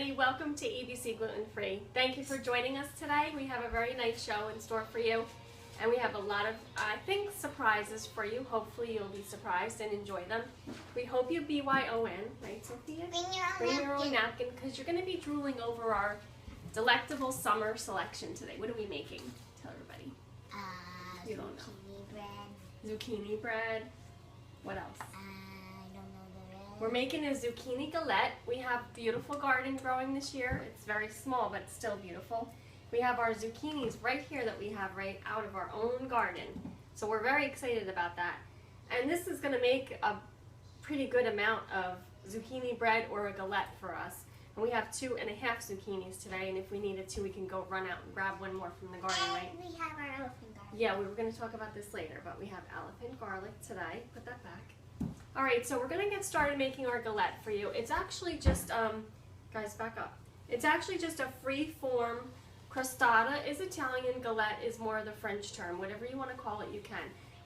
everybody, welcome to ABC Gluten Free. Thank you for joining us today. We have a very nice show in store for you, and we have a lot of, I think, surprises for you. Hopefully you'll be surprised and enjoy them. We hope you BYON, right Sophia? Bring your own napkin, because you're going to be drooling over our delectable summer selection today. What are we making? Tell everybody. You don't know. Zucchini bread. What else? We're making a zucchini galette. We have beautiful garden growing this year. It's very small, but it's still beautiful. We have our zucchinis right here that we have right out of our own garden. So we're very excited about that. And this is going to make a pretty good amount of zucchini bread or a galette for us. And we have 2.5 zucchinis today, and if we needed to, we can go run out and grab one more from the garden, right? And we have our elephant garlic. Yeah, we were going to talk about this later, but we have elephant garlic today. Put that back. All right, so we're going to get started making our galette for you. It's actually just, guys, back up. It's actually just a free-form, crostata is Italian, galette is more of the French term. Whatever you want to call it, you can.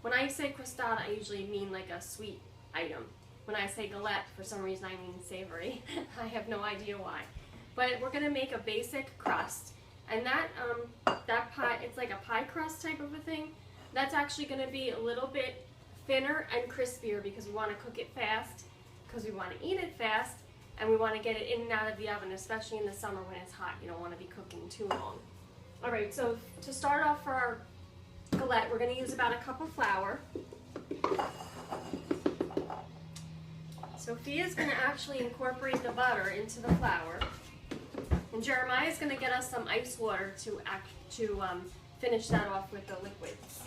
When I say crostata, I usually mean like a sweet item. When I say galette, for some reason I mean savory. I have no idea why. But we're going to make a basic crust. And that pie, it's like a pie crust type of a thing. That's actually going to be a little bit thinner and crispier because we want to cook it fast, because we want to eat it fast, and we want to get it in and out of the oven, especially in the summer when it's hot. You don't want to be cooking too long. All right, so to start off for our galette, we're going to use about a cup of flour. Sophia's going to actually incorporate the butter into the flour, and Jeremiah is going to get us some ice water to finish that off with the liquids.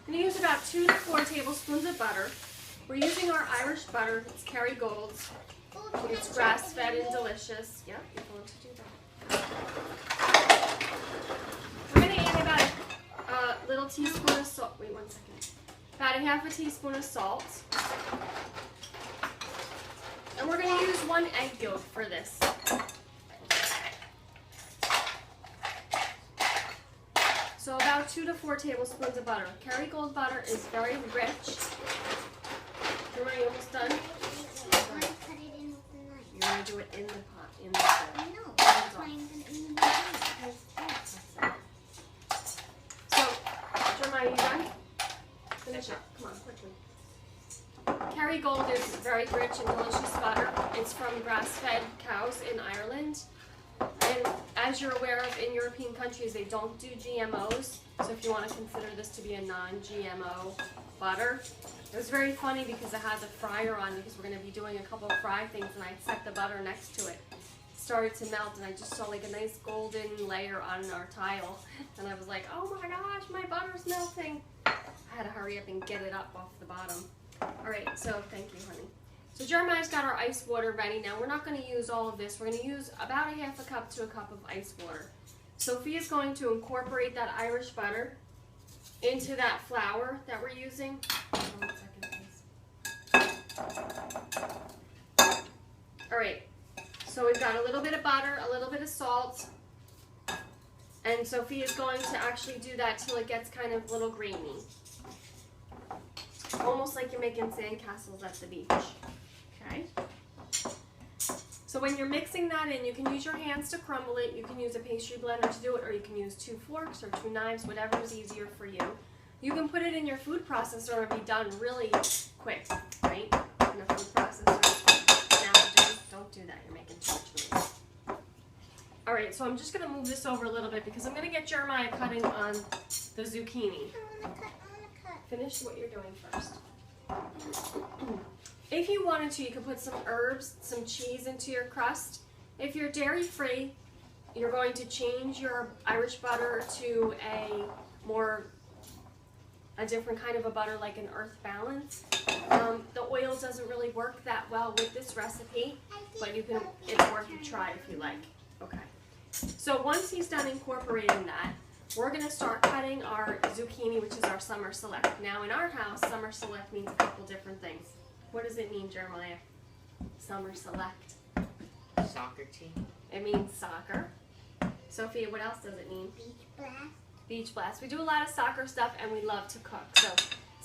I'm going to use about 2 to 4 tablespoons of butter. We're using our Irish butter. It's Kerrygold's. It's grass-fed and delicious. Yep, you're going to do that. We're going to add about a little teaspoon of salt. Wait 1 second. About a half a teaspoon of salt. And we're going to use 1 egg yolk for this. So about 2 to 4 tablespoons of butter. Kerrygold butter is very rich. Are you almost done? You're going to put it in with the knife. You're going to do it in the pot. In the pot. No, that's why I'm going to eat it. So, Jeremiah, you done? Finish it. Come on, quickly. Kerrygold is very rich and delicious butter. It's from grass-fed cows in Ireland. And as you're aware of, in European countries, they don't do GMOs. So if you want to consider this to be a non-GMO butter. It was very funny because I had the fryer on because we're going to be doing a couple of fry things, and I set the butter next to it. It started to melt, and I just saw like a nice golden layer on our tile. And I was like, oh my gosh, my butter's melting. I had to hurry up and get it up off the bottom. All right, so thank you, honey. So Jeremiah's got our ice water ready. Now we're not going to use all of this. We're going to use about a half a cup to a cup of ice water. Sophia's going to incorporate that Irish butter into that flour that we're using. 1 second, please. All right, so we've got a little bit of butter, a little bit of salt, and Sophia's going to actually do that till it gets kind of a little grainy. Almost like you're making sandcastles at the beach. Okay. So when you're mixing that in, you can use your hands to crumble it, you can use a pastry blender to do it, or you can use 2 forks or 2 knives, whatever is easier for you. You can put it in your food processor and be done really quick, right? In a food processor. Now don't do that, you're making too much noise. Alright, so I'm just going to move this over a little bit because I'm going to get Jeremiah cutting on the zucchini. I want to cut. Finish what you're doing first. If you wanted to, you could put some herbs, some cheese into your crust. If you're dairy-free, you're going to change your Irish butter to a different kind of a butter, like an earth balance. The oil doesn't really work that well with this recipe, but it's worth a try if you like. Okay. So once he's done incorporating that, we're going to start cutting our zucchini, which is our summer select. Now in our house, summer select means a couple different things. What does it mean, Jeremiah? Summer select. Soccer team. It means soccer. Sophia, what else does it mean? Beach blast. Beach blast. We do a lot of soccer stuff and we love to cook. So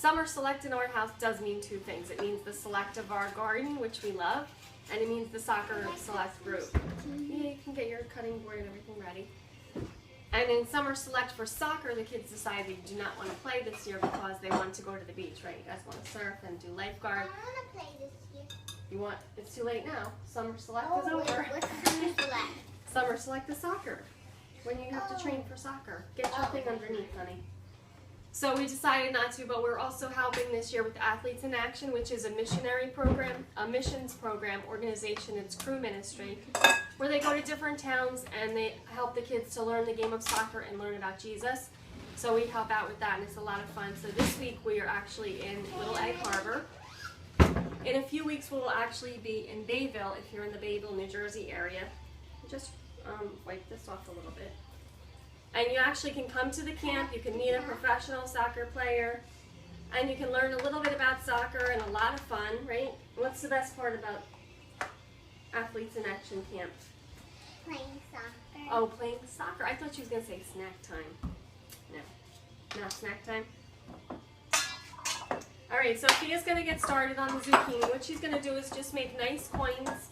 Summer Select in our house does mean two things. It means the select of our garden, which we love, and it means the soccer select group. Yeah, you can get your cutting board and everything ready. And in Summer Select for soccer, the kids decided they do not want to play this year because they want to go to the beach, right? You guys want to surf and do I lifeguard. want to play this year. You want? It's too late now. Summer Select is Wait, over. what's Summer Select? Summer Select is soccer. When you have to train for soccer. Get your thing underneath, honey. So we decided not to, but we're also helping this year with Athletes in Action, which is a missionary program, a missions program organization. It's crew ministry, where they go to different towns and they help the kids to learn the game of soccer and learn about Jesus. So we help out with that, and it's a lot of fun. So this week we are actually in Little Egg Harbor. In a few weeks we'll actually be in Bayville, if you're in the Bayville, New Jersey area. Just wipe this off a little bit. And you actually can come to the camp, you can meet a professional soccer player, and you can learn a little bit about soccer and a lot of fun, right? What's the best part about Athletes in Action Camp? Playing soccer. Oh, playing soccer. I thought you was going to say snack time. No. Not snack time? Alright, Sophia's going to get started on the zucchini. What she's going to do is just make nice coins.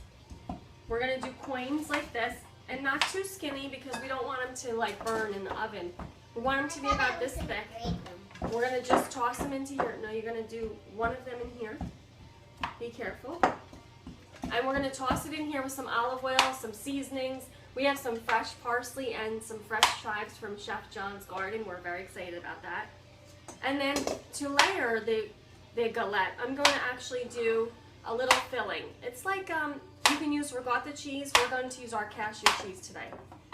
We're going to do coins like this. And not too skinny because we don't want them to like burn in the oven. We want them to be about this thick. We're going to just toss them into here. No, you're going to do one of them in here. Be careful. And we're going to toss it in here with some olive oil, some seasonings. We have some fresh parsley and some fresh chives from Chef John's garden. We're very excited about that. And then to layer the galette, I'm going to actually do a little filling. It's like you can use ricotta cheese. We're going to use our cashew cheese today.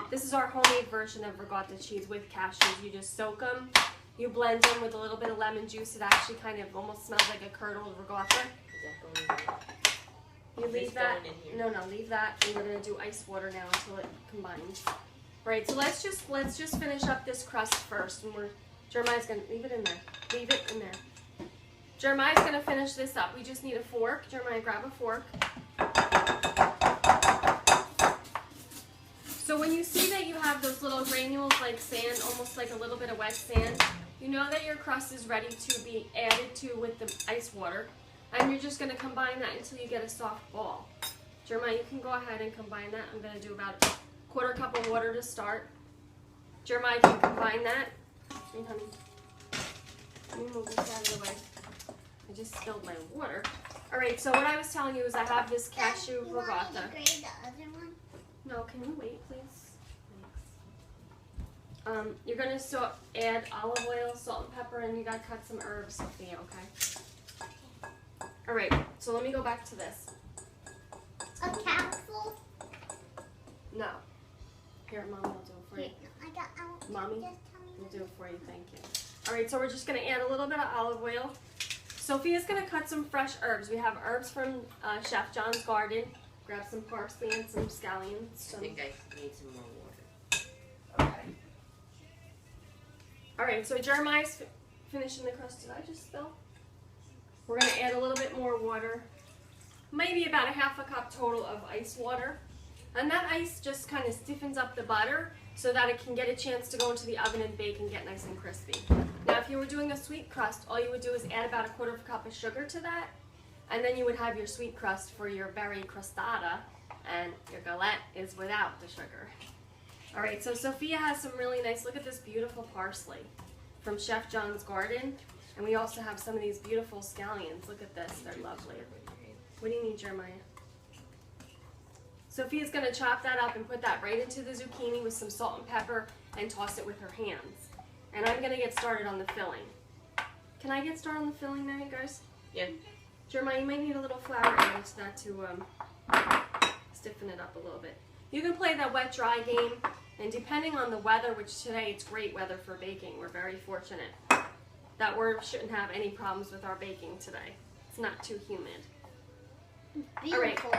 This is our homemade version of ricotta cheese with cashews. You just soak them, you blend them with a little bit of lemon juice. It actually kind of almost smells like a curdled ricotta. Is that going in? You leave It's that. going in here. No, leave that. And we're gonna do ice water now until it combines. Right. So let's just finish up this crust first, and Jeremiah's gonna leave it in there. Leave it in there. Jeremiah's gonna finish this up. We just need a fork. Jeremiah, grab a fork. So when you see that you have those little granules like sand, almost like a little bit of wet sand, you know that your crust is ready to be added to with the ice water. And you're just going to combine that until you get a soft ball. Jeremiah, you can go ahead and combine that. I'm going to do about a quarter cup of water to start. Jeremiah, can you combine that? Hey, honey. Let me move this out of the way. I just spilled my water. Alright, so what I was telling you is I have this cashew You want me ricotta. to grade the other one? No, can you wait, please? Thanks. You're going to add olive oil, salt and pepper, and you got to cut some herbs, Sophia, okay? Alright, so let me go back to this. A capsule? No. Here, Mommy will do it for you. I got out. Mommy? Just tell me We'll do it for you, thank you. Alright, so we're just going to add a little bit of olive oil. Sophia's going to cut some fresh herbs. We have herbs from Chef John's garden. Grab some parsley and some scallions. I think I need some more water. Okay. Alright, so Jeremiah's finishing the crust. Did I just spill? We're going to add a little bit more water. Maybe about a half a cup total of ice water. And that ice just kind of stiffens up the butter so that it can get a chance to go into the oven and bake and get nice and crispy. Now if you were doing a sweet crust, all you would do is add about a quarter of a cup of sugar to that. And then you would have your sweet crust for your berry crostata, and your galette is without the sugar. Alright, so Sophia has some really nice, look at this beautiful parsley from Chef John's garden. And we also have some of these beautiful scallions. Look at this, they're lovely. What do you need, Jeremiah? Sophia's going to chop that up and put that right into the zucchini with some salt and pepper and toss it with her hands. And I'm going to get started on the filling. Can I get started on the filling now, you guys? Yeah. Jeremiah, you might need a little flour added to that to stiffen it up a little bit. You can play that wet-dry game, and depending on the weather, which today it's great weather for baking, we're very fortunate that we shouldn't have any problems with our baking today. It's not too humid. beautiful.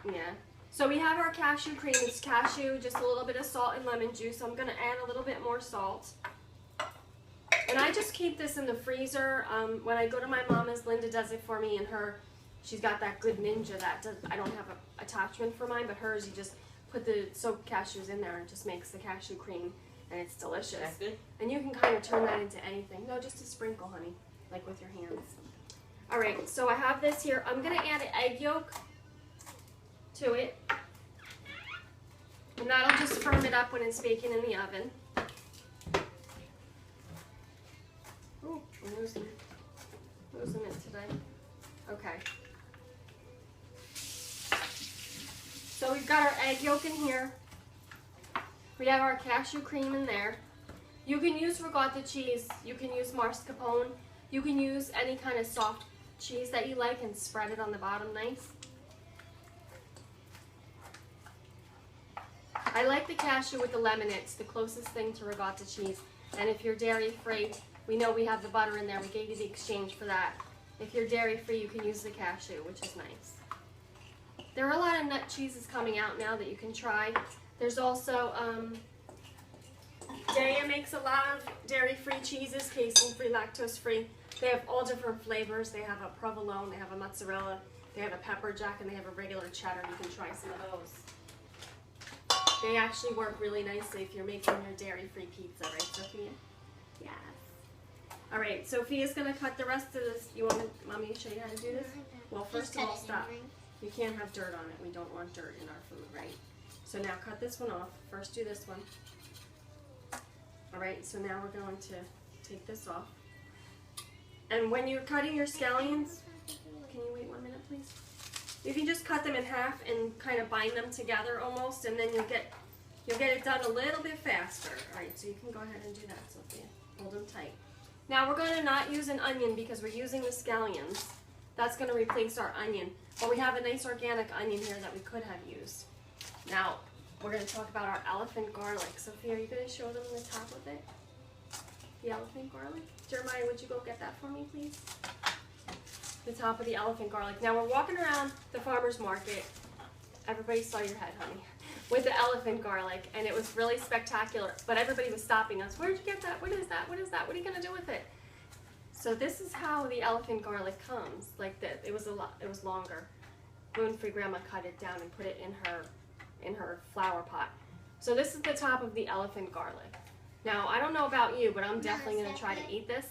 Yeah. So we have our cashew cream. It's cashew, just a little bit of salt and lemon juice. I'm going to add a little bit more salt. And I just keep this in the freezer. When I go to my mama's, Linda does it for me, and she's got that good Ninja that does, I don't have an attachment for mine, but hers, you just put the soaked cashews in there and it just makes the cashew cream, and it's delicious. That's good. And you can kind of turn that into anything. No, just a sprinkle, honey. like with your hands. All right, so I have this here. I'm gonna add an egg yolk to it. And that'll just firm it up when it's baking in the oven. Ooh, I'm losing it today. Okay. So we've got our egg yolk in here. We have our cashew cream in there. You can use ricotta cheese. You can use mascarpone. You can use any kind of soft cheese that you like and spread it on the bottom nice. I like the cashew with the lemon. It's the closest thing to ricotta cheese. And if you're dairy free, we know we have the butter in there. We gave you the exchange for that. If you're dairy free, you can use the cashew, which is nice. There are a lot of nut cheeses coming out now that you can try. There's also, Daiya makes a lot of dairy-free cheeses, casein-free, lactose-free. They have all different flavors. They have a provolone, they have a mozzarella, they have a pepper jack, and they have a regular cheddar. You can try some of those. They actually work really nicely if you're making your dairy-free pizza, right, Sophia? Yes. All right, Sophia's gonna cut the rest of this. You want Mommy to show you how to do this? Well, first of all, stop. You can't have dirt on it. We don't want dirt in our food, right? So now cut this one off. First do this one. All right, so now we're going to take this off. And when you're cutting your scallions, can you wait 1 minute, please? You can just cut them in half and kind of bind them together almost, and then you'll get it done a little bit faster. All right, so you can go ahead and do that, Sophia. Hold them tight. Now we're going to not use an onion because we're using the scallions. That's going to replace our onion. But we have a nice organic onion here that we could have used. Now, we're going to talk about our elephant garlic. Sophia, are you going to show them the top of it? The elephant garlic? Jeremiah, would you go get that for me, please? The top of the elephant garlic. Now, we're walking around the farmer's market. Everybody saw your head, honey. With the elephant garlic, and it was really spectacular. But everybody was stopping us. Where'd you get that? What is that? What is that? What are you going to do with it? So this is how the elephant garlic comes, like this. It was longer. Gluten-free grandma cut it down and put it in her flower pot. So this is the top of the elephant garlic. Now, I don't know about you, but I'm definitely going to try to eat this.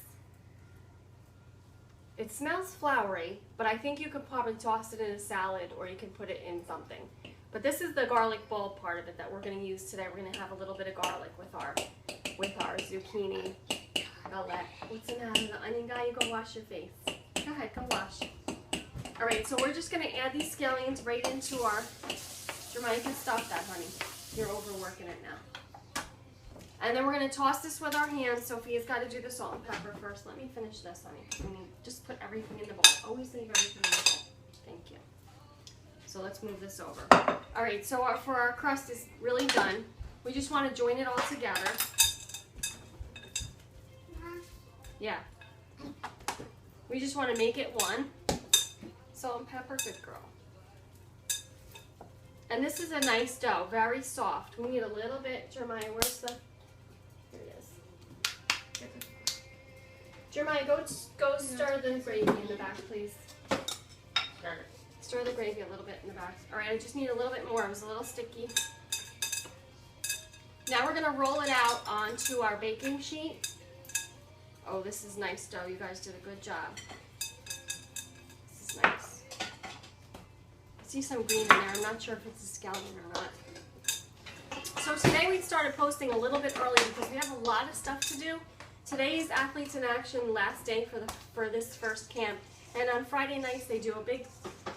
It smells floury, but I think you could probably toss it in a salad or you can put it in something. But this is the garlic bulb part of it that we're going to use today. We're going to have a little bit of garlic with our zucchini. What's the matter? The onion guy, you go wash your face. Go ahead, go wash. All right, so we're just going to add these scallions right into our... Jeremiah, you can stop that, honey. You're overworking it now. And then we're going to toss this with our hands. Sophia's got to do the salt and pepper first. Let me finish this, honey. Just put everything in the bowl. Always leave everything in the bowl. Thank you. So let's move this over. All right, so for our crust is really done. We just want to join it all together. Yeah. We just want to make it one. Salt and pepper, good girl. And this is a nice dough, very soft. We need a little bit. Jeremiah, where's the... Here it is. Jeremiah, go stir the gravy in the back, please. Stir the gravy a little bit in the back. All right, I just need a little bit more. It was a little sticky. Now we're going to roll it out onto our baking sheet. Oh, this is nice dough. You guys did a good job. This is nice. I see some green in there. I'm not sure if it's a scallion or not. So today we started posting a little bit early because we have a lot of stuff to do. Today is Athletes in Action last day for this first camp. And on Friday nights they do a big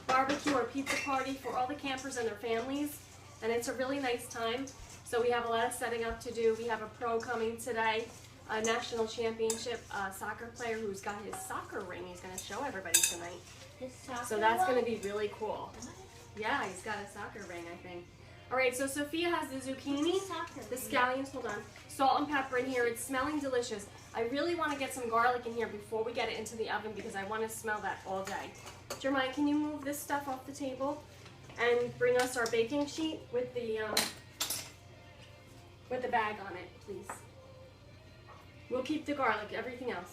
barbecue or pizza party for all the campers and their families. And it's a really nice time. So we have a lot of setting up to do. We have a pro coming today. A national championship soccer player who's got his soccer ring he's going to show everybody tonight. So that's going to be really cool. Yeah, he's got a soccer ring, I think. All right, so Sophia has the zucchini, the scallions, hold on, salt and pepper in here. It's smelling delicious. I really want to get some garlic in here before we get it into the oven because I want to smell that all day. Jeremiah, can you move this stuff off the table and bring us our baking sheet with the bag on it, please? We'll keep the garlic, everything else.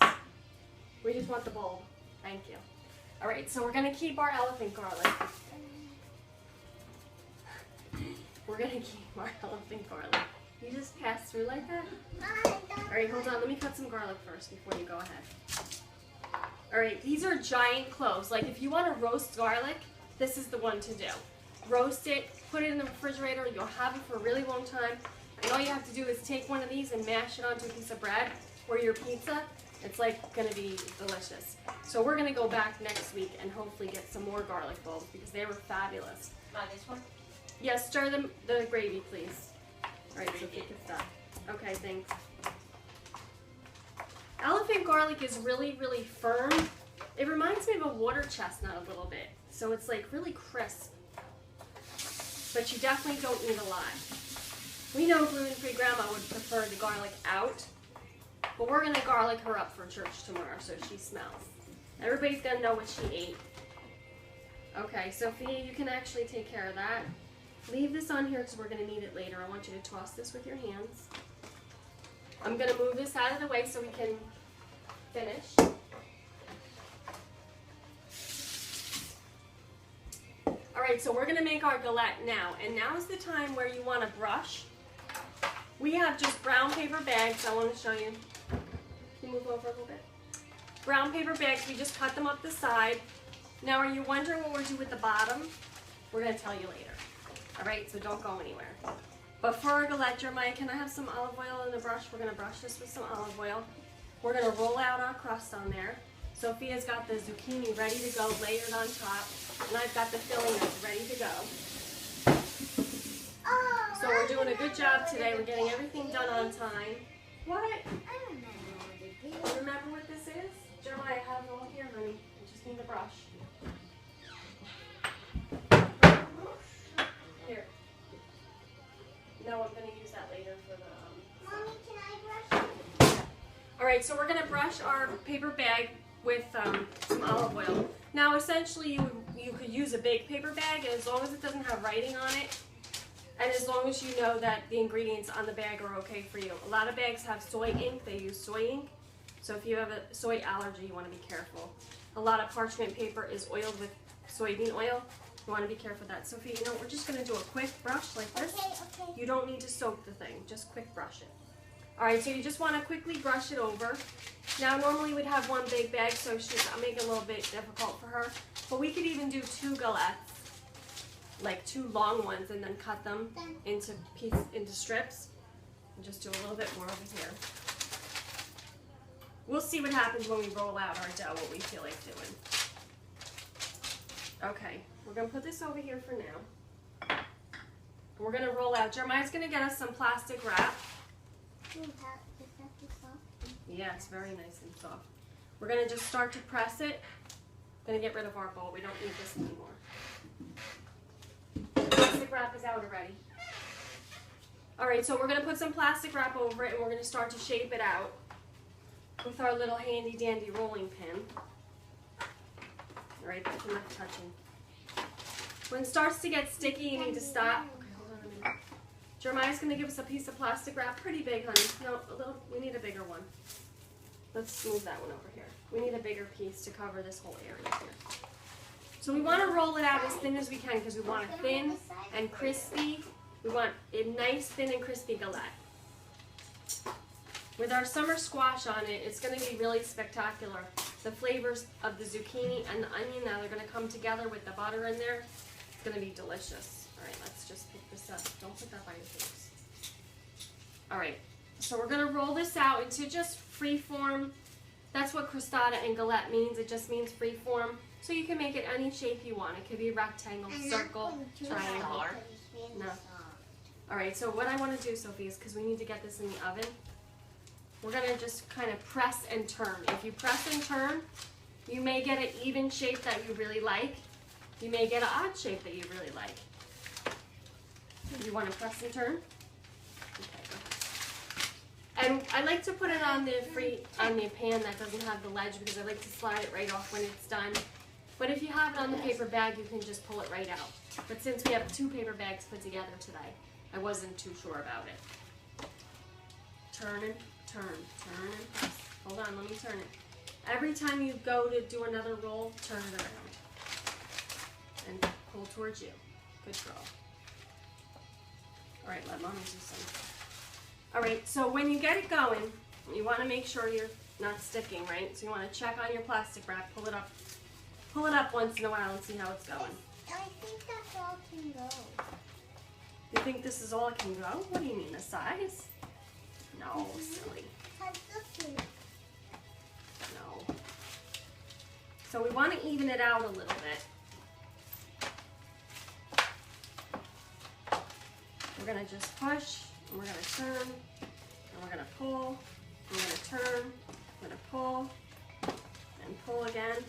We just want the bowl. Thank you. All right, so we're going to keep our elephant garlic. We're going to keep our elephant garlic. You just pass through like that? All right, hold on. Let me cut some garlic first before you go ahead. All right, these are giant cloves. Like if you want to roast garlic, this is the one to do. Roast it, put it in the refrigerator, you'll have it for a really long time. And all you have to do is take one of these and mash it onto a piece of bread or your pizza. It's like gonna be delicious. So we're gonna go back next week and hopefully get some more garlic bulbs because they were fabulous. This one? Yes, stir the gravy, please. All right, so if you can stop. Okay, thanks. Elephant garlic is really, really firm. It reminds me of a water chestnut a little bit. So it's like really crisp. But you definitely don't need a lot. We know gluten-free grandma would prefer the garlic out. But we're gonna garlic her up for church tomorrow so she smells. Everybody's gonna know what she ate. Okay, Sophia, you can actually take care of that. Leave this on here because we're gonna need it later. I want you to toss this with your hands. I'm gonna move this out of the way so we can finish. All right, so we're gonna make our galette now. And now is the time where you wanna brush. We have just brown paper bags. I wanna show you. Can you move over a little bit? Brown paper bags, we just cut them up the side. Now, are you wondering what we're doing with the bottom? We're gonna tell you later. All right, so don't go anywhere. But for our galette, Jeremiah, can I have some olive oil in the brush? We're gonna brush this with some olive oil. We're gonna roll out our crust on there. Sophia's got the zucchini ready to go, layered on top. And I've got the filling that's ready to go. Oh, So we're doing a good job today. We're getting everything done on time. What? I remember what it is. Remember what this is? Jeremiah, I have it all here, honey. I just need a brush. Here. No, I'm going to use that later for the... Mommy, can I brush it? All right, so we're going to brush our paper bag with some olive oil. Now, essentially, you could use a big paper bag, and as long as it doesn't have writing on it, and as long as you know that the ingredients on the bag are okay for you. A lot of bags have soy ink. They use soy ink. So if you have a soy allergy, you want to be careful. A lot of parchment paper is oiled with soybean oil. You want to be careful of that. Sophie, you know, we're just going to do a quick brush like this. Okay. You don't need to soak the thing. Just quick brush it. All right, so you just want to quickly brush it over. Now, normally we'd have one big bag, so I'm making it a little bit difficult for her. But we could even do 2 galettes, like 2 long ones, and then cut them into strips. And just do a little bit more over here. We'll see what happens when we roll out our dough, what we feel like doing. Okay, we're gonna put this over here for now. We're gonna roll out. Jeremiah's gonna get us some plastic wrap. Is that too soft? Yeah, it's very nice and soft. We're gonna just start to press it. Gonna get rid of our bowl. We don't need this anymore. The plastic wrap is out already. All right, so we're gonna put some plastic wrap over it, and we're gonna start to shape it out with our little handy dandy rolling pin. All right, that's enough touching. When it starts to get sticky, you need to stop. Okay, hold on a minute. Jeremiah's gonna give us a piece of plastic wrap, pretty big, honey. No, a little. We need a bigger one. Let's move that one over here. We need a bigger piece to cover this whole area here. So we want to roll it out as thin as we can because we want it thin and crispy. We want a nice, thin and crispy galette. With our summer squash on it, it's going to be really spectacular. The flavors of the zucchini and the onion, now they're going to come together with the butter in there. It's going to be delicious. All right, let's just pick this up. Don't put that by your face. All right, so we're going to roll this out into just free form. That's what crostata and galette means. It just means free form. So you can make it any shape you want. It could be a rectangle, circle, triangle. No. All right, so what I want to do, Sophie, is because we need to get this in the oven, we're going to just kind of press and turn. If you press and turn, you may get an even shape that you really like. You may get an odd shape that you really like. You want to press and turn? Okay, go ahead. And I like to put it on the pan that doesn't have the ledge because I like to slide it right off when it's done. But if you have it on the paper bag, you can just pull it right out. But since we have 2 paper bags put together today, I wasn't too sure about it. Turn and turn, turn and press. Hold on, let me turn it. Every time you go to do another roll, turn it around. And pull towards you. Good girl. All right, let mommy do some. All right, so when you get it going, you want to make sure not sticking, right? So you want to check on your plastic wrap, pull it up once in a while and see how it's going. I think that's all can go. You think this is all it can go? What do you mean, the size? No, silly. No. So we want to even it out a little bit. We're going to just push, and we're going to turn, and we're going to pull, we're going to turn, we're going to pull, and pull again.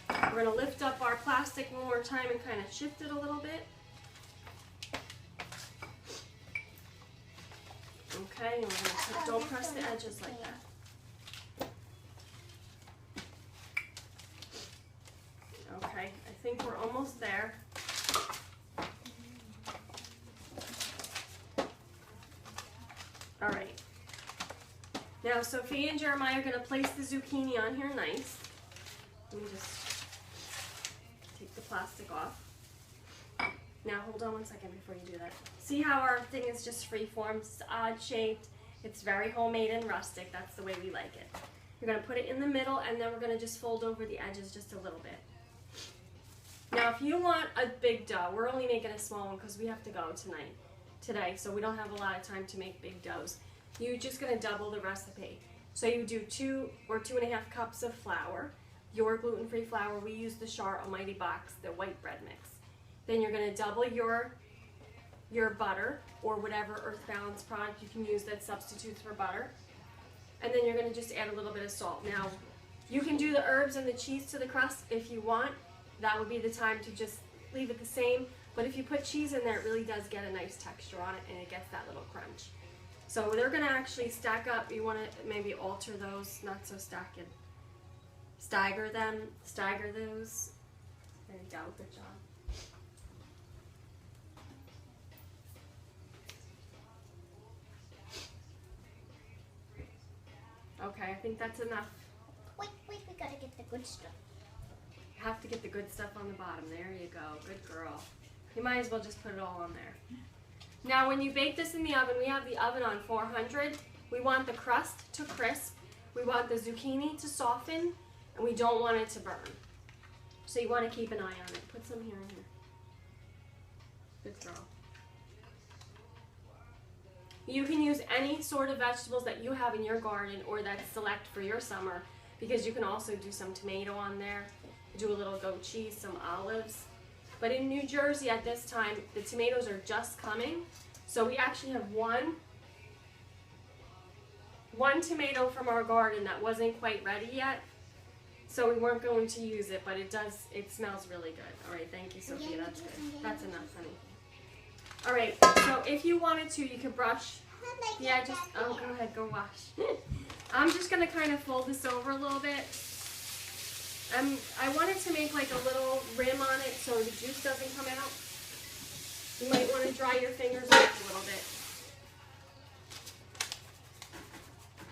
We're going to lift up our plastic one more time and kind of shift it a little bit. Okay, and we're going to don't press the edges like that. Okay, I think we're almost there. All right. Now, Sophia and Jeremiah are going to place the zucchini on here nice. Let me just take the plastic off. Now, hold on one second before you do that. See how our thing is just free-form, it's odd shaped. It's very homemade and rustic. That's the way we like it. You're going to put it in the middle, and then we're going to just fold over the edges just a little bit. Now, if you want a big dough, we're only making a small one because we have to go today, so we don't have a lot of time to make big doughs. You're just going to double the recipe. So you do 2 or 2.5 cups of flour, your gluten-free flour. We use the Char Almighty Box, the white bread mix. Then you're going to double your butter or whatever Earth Balance product you can use that substitutes for butter. And then you're going to just add a little bit of salt. Now, you can do the herbs and the cheese to the crust if you want. That would be the time to just leave it the same. But if you put cheese in there, it really does get a nice texture on it, and it gets that little crunch. So they're going to actually stack up. You want to maybe alter those, not so stacked. Stagger those. There you go, good job. Okay, I think that's enough. Wait, we gotta get the good stuff. You have to get the good stuff on the bottom. There you go. Good girl. You might as well just put it all on there. Now, when you bake this in the oven, we have the oven on 400. We want the crust to crisp. We want the zucchini to soften, and we don't want it to burn. So you want to keep an eye on it. Put some here and here. Good girl. You can use any sort of vegetables that you have in your garden or that select for your summer, because you can also do some tomato on there, do a little goat cheese, some olives. But in New Jersey at this time, the tomatoes are just coming, so we actually have one tomato from our garden that wasn't quite ready yet, so we weren't going to use it, but it smells really good. All right, thank you, Sophia, that's good. That's enough, honey. All right, so if you wanted to, you could brush the edges. Oh, go ahead, go wash. I'm just gonna kind of fold this over a little bit. I wanted to make like a little rim on it so the juice doesn't come out. You might want to dry your fingers off a little bit.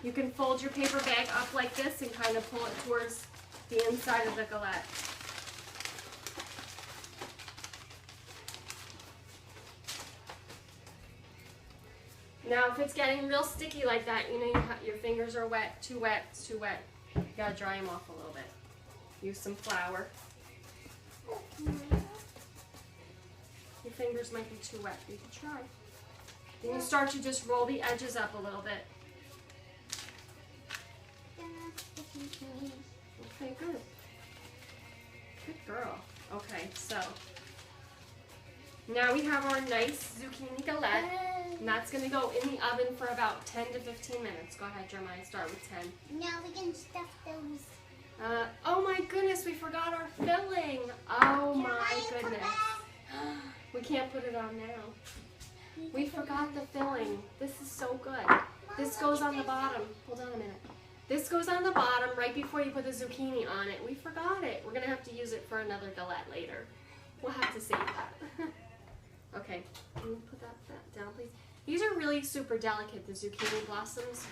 You can fold your paper bag up like this and kind of pull it towards the inside of the galette. Now, if it's getting real sticky like that, you know your fingers are wet, too wet, it's too wet. You gotta dry them off a little bit. Use some flour. Your fingers might be too wet. You can try. Then you start to just roll the edges up a little bit. Okay, good. Good girl. Okay, so now we have our nice zucchini galette, and that's going to go in the oven for about 10 to 15 minutes. Go ahead, Jeremiah, start with 10. Now we can stuff those. Oh my goodness, we forgot our filling. Oh my goodness. We can't put it on now. We forgot the filling. This is so good. This goes on the bottom. Hold on a minute. This goes on the bottom right before you put the zucchini on it. We forgot it. We're going to have to use it for another galette later. We'll have to save that. Okay, can you put that down, please? These are really super delicate, the zucchini blossoms.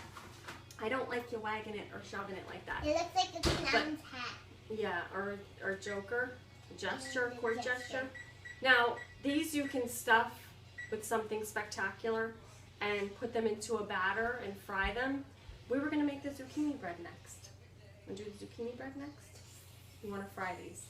I don't like you wagging it or shoving it like that. It looks like a clown's hat. Yeah, or Joker, gesture, court gesture. Now, these you can stuff with something spectacular and put them into a batter and fry them. We were gonna make the zucchini bread next. Wanna do the zucchini bread next? You wanna fry these?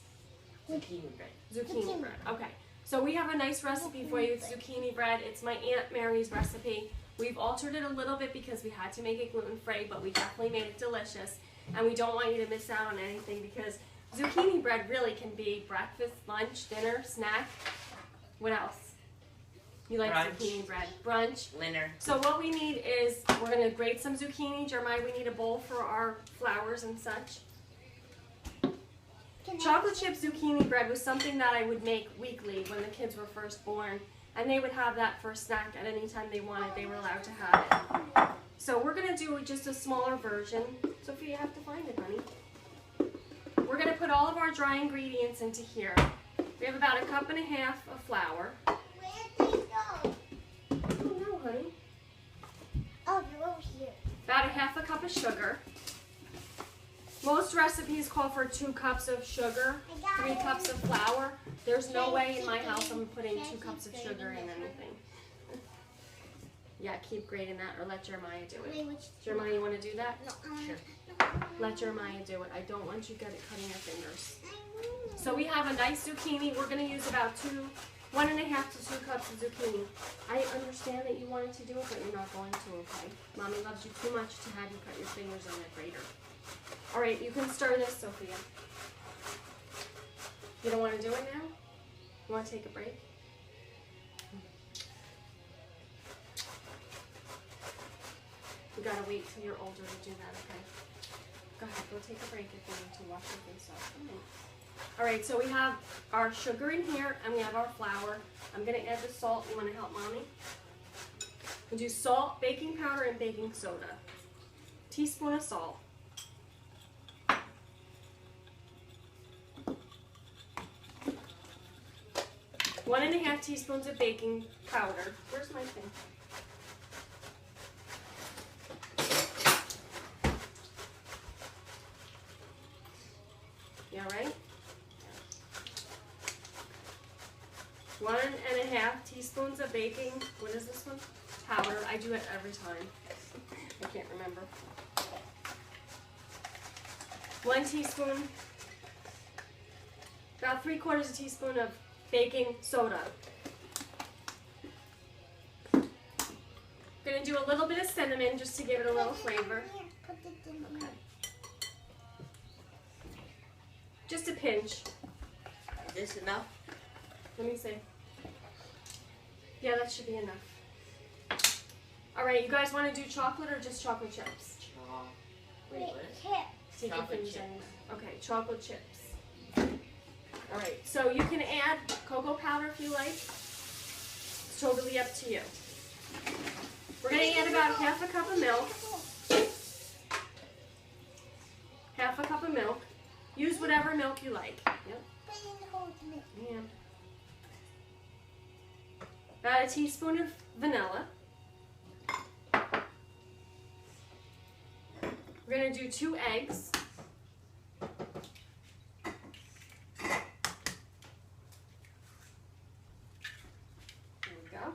Zucchini bread. Zucchini bread. Okay. So we have a nice recipe for you with zucchini bread. It's my Aunt Mary's recipe. We've altered it a little bit because we had to make it gluten-free, but we definitely made it delicious. And we don't want you to miss out on anything because zucchini bread really can be breakfast, lunch, dinner, snack. What else? You like Brunch. zucchini bread. Brunch. Winner. So what we need is, we're going to grate some zucchini. Jeremiah, we need a bowl for our flours and such. Chocolate chip zucchini bread was something that I would make weekly when the kids were first born. And they would have that for a snack at any time they wanted. They were allowed to have it. So we're going to do just a smaller version. Sophia, you have to find it, honey. We're going to put all of our dry ingredients into here. We have about 1.5 cups of flour. Where'd they go? I don't know, honey. Oh, they're over here. About 1/2 cup of sugar. Most recipes call for 2 cups of sugar, 3 cups of flour. There's no way in my house I'm putting 2 cups of sugar in anything. Yeah, keep grating that or let Jeremiah do it. Wait, which? Jeremiah, you want to do that? No, Sure. Let Jeremiah do it. I don't want you to get it cutting your fingers. So we have a nice zucchini. We're going to use about 1.5 to 2 cups of zucchini. I understand that you wanted to do it, but you're not going to, okay? Mommy loves you too much to have you cut your fingers on that grater. All right, you can stir this, Sophia. You don't want to do it now? You want to take a break? You gotta wait till you're older to do that, okay? Go ahead, go take a break if you need to wash your face off. All right, so we have our sugar in here and we have our flour. I'm gonna add the salt. You wanna help Mommy? We'll do salt, baking powder, and baking soda. Teaspoon of salt. 1.5 teaspoons of baking powder. Where's my thing? You all right? 1.5 teaspoons of baking, what is this one? Powder. I do it every time. I can't remember. 1 teaspoon, about 3/4 teaspoon of baking soda. Gonna do a little bit of cinnamon just to give it a little flavor. Here, put it in Okay. here. Just a pinch. Is this enough? Let me see. Yeah, that should be enough. All right, you guys want to do chocolate or just chocolate chips? Wait, what? Here. Take your Chocolate fingers chips. in. Okay, chocolate chips. All right, so you can add cocoa powder if you like. It's totally up to you. We're gonna add about 1/2 cup of milk. 1/2 cup of milk. Use whatever milk you like. Yep. Put it in the hole to make. Yeah. About a teaspoon of vanilla. We're gonna do 2 eggs. There we go.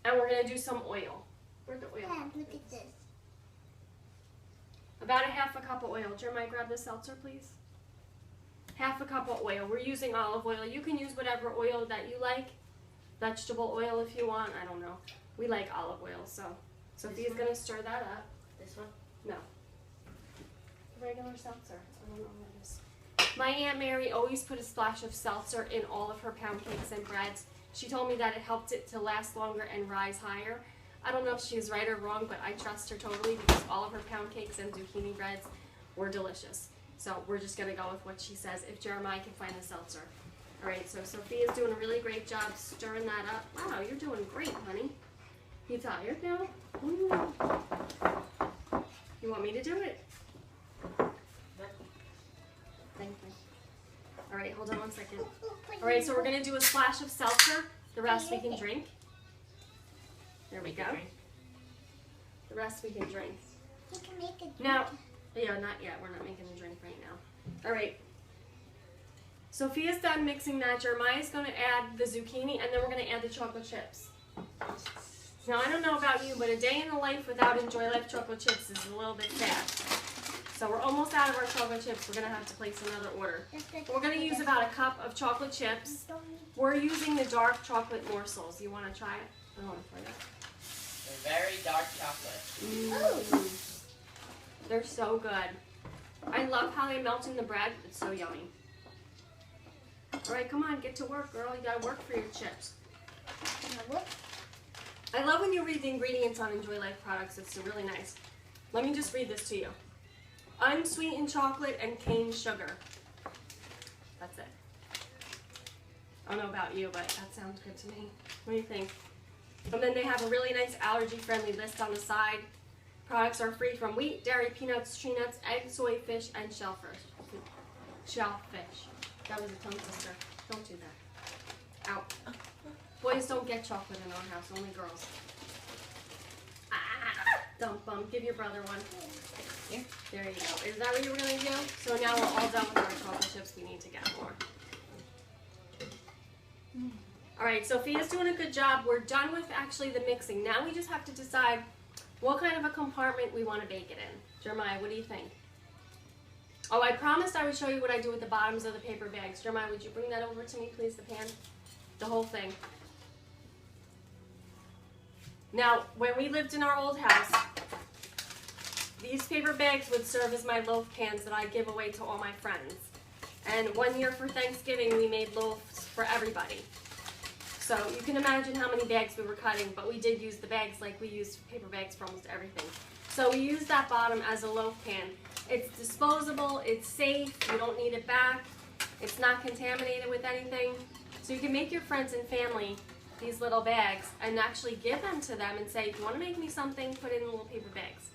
And we're gonna do some oil. Where'd the oil? Dad, look at this. About 1/2 cup of oil. Jeremiah, grab the seltzer, please. 1/2 cup of oil. We're using olive oil. You can use whatever oil that you like. Vegetable oil if you want. I don't know. We like olive oil, so Sophia's one? gonna stir that up. This one? No. Regular seltzer. I don't know what it is. My Aunt Mary always put a splash of seltzer in all of her pound cakes and breads. She told me that it helped it to last longer and rise higher. I don't know if she's right or wrong, but I trust her totally because all of her pound cakes and zucchini breads were delicious. So we're just gonna go with what she says if Jeremiah can find the seltzer. All right, so Sophia's doing a really great job stirring that up. Wow, you're doing great, honey. You tired now? You want me to do it? Thank you. All right, hold on one second. All right, so we're gonna do a splash of seltzer. The rest we can drink. There we go. The rest we can drink. You can make it. Now, yeah, not yet. We're not making a drink right now. All right. Sophia's done mixing that. Jeremiah's gonna add the zucchini, and then we're gonna add the chocolate chips. Now, I don't know about you, but a day in the life without Enjoy Life chocolate chips is a little bit sad. So we're almost out of our chocolate chips. We're going to have to place another order. We're going to use about a cup of chocolate chips. We're using the dark chocolate morsels. You want to try it? I don't want to try that. They're very dark chocolate. They're so good. I love how they melt in the bread. It's so yummy. All right, come on, get to work, girl. You got to work for your chips. I love when you read the ingredients on Enjoy Life products. It's really nice. Let me just read this to you. Unsweetened chocolate and cane sugar. That's it. I don't know about you, but that sounds good to me. What do you think? And then they have a really nice allergy-friendly list on the side. Products are free from wheat, dairy, peanuts, tree nuts, egg, soy, fish, and shellfish. Shellfish. That was a tongue twister. Don't do that. Ow. Boys don't get chocolate in our house, only girls. Ah, dump bum. Give your brother one. Here. There you go. Is that what you were going to do? So now we're all done with our chocolate chips. We need to get more. All right, Sophia's doing a good job. We're done with actually the mixing. Now we just have to decide what kind of a compartment we want to bake it in. Jeremiah, what do you think? Oh, I promised I would show you what I do with the bottoms of the paper bags. Jeremiah, would you bring that over to me, please, the pan? The whole thing. Now, when we lived in our old house, these paper bags would serve as my loaf pans that I give away to all my friends. And one year for Thanksgiving, we made loaves for everybody. So you can imagine how many bags we were cutting, but we did use the bags like we use paper bags for almost everything. So we use that bottom as a loaf pan. It's disposable, it's safe, you don't need it back, it's not contaminated with anything. So you can make your friends and family these little bags and actually give them to them and say, if you want to make me something, put it in little paper bags.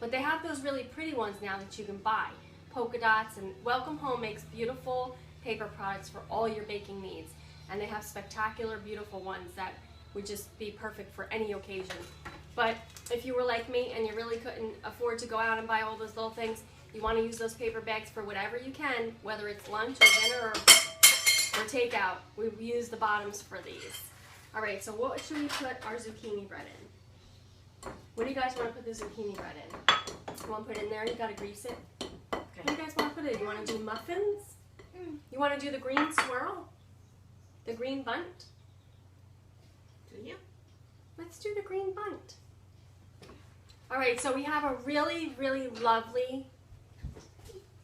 But they have those really pretty ones now that you can buy. Polka dots, and Welcome Home makes beautiful paper products for all your baking needs. And they have spectacular, beautiful ones that would just be perfect for any occasion. But if you were like me and you really couldn't afford to go out and buy all those little things, you want to use those paper bags for whatever you can, whether it's lunch or dinner or takeout. We use the bottoms for these. All right, so what should we put our zucchini bread in? What do you guys want to put the zucchini bread in? You want to put it in there and you got to grease it? Okay. What do you guys want to put it in? You want to do muffins? You want to do the green swirl? The green bunt? Do you? Let's do the green bunt. All right, so we have a really, really lovely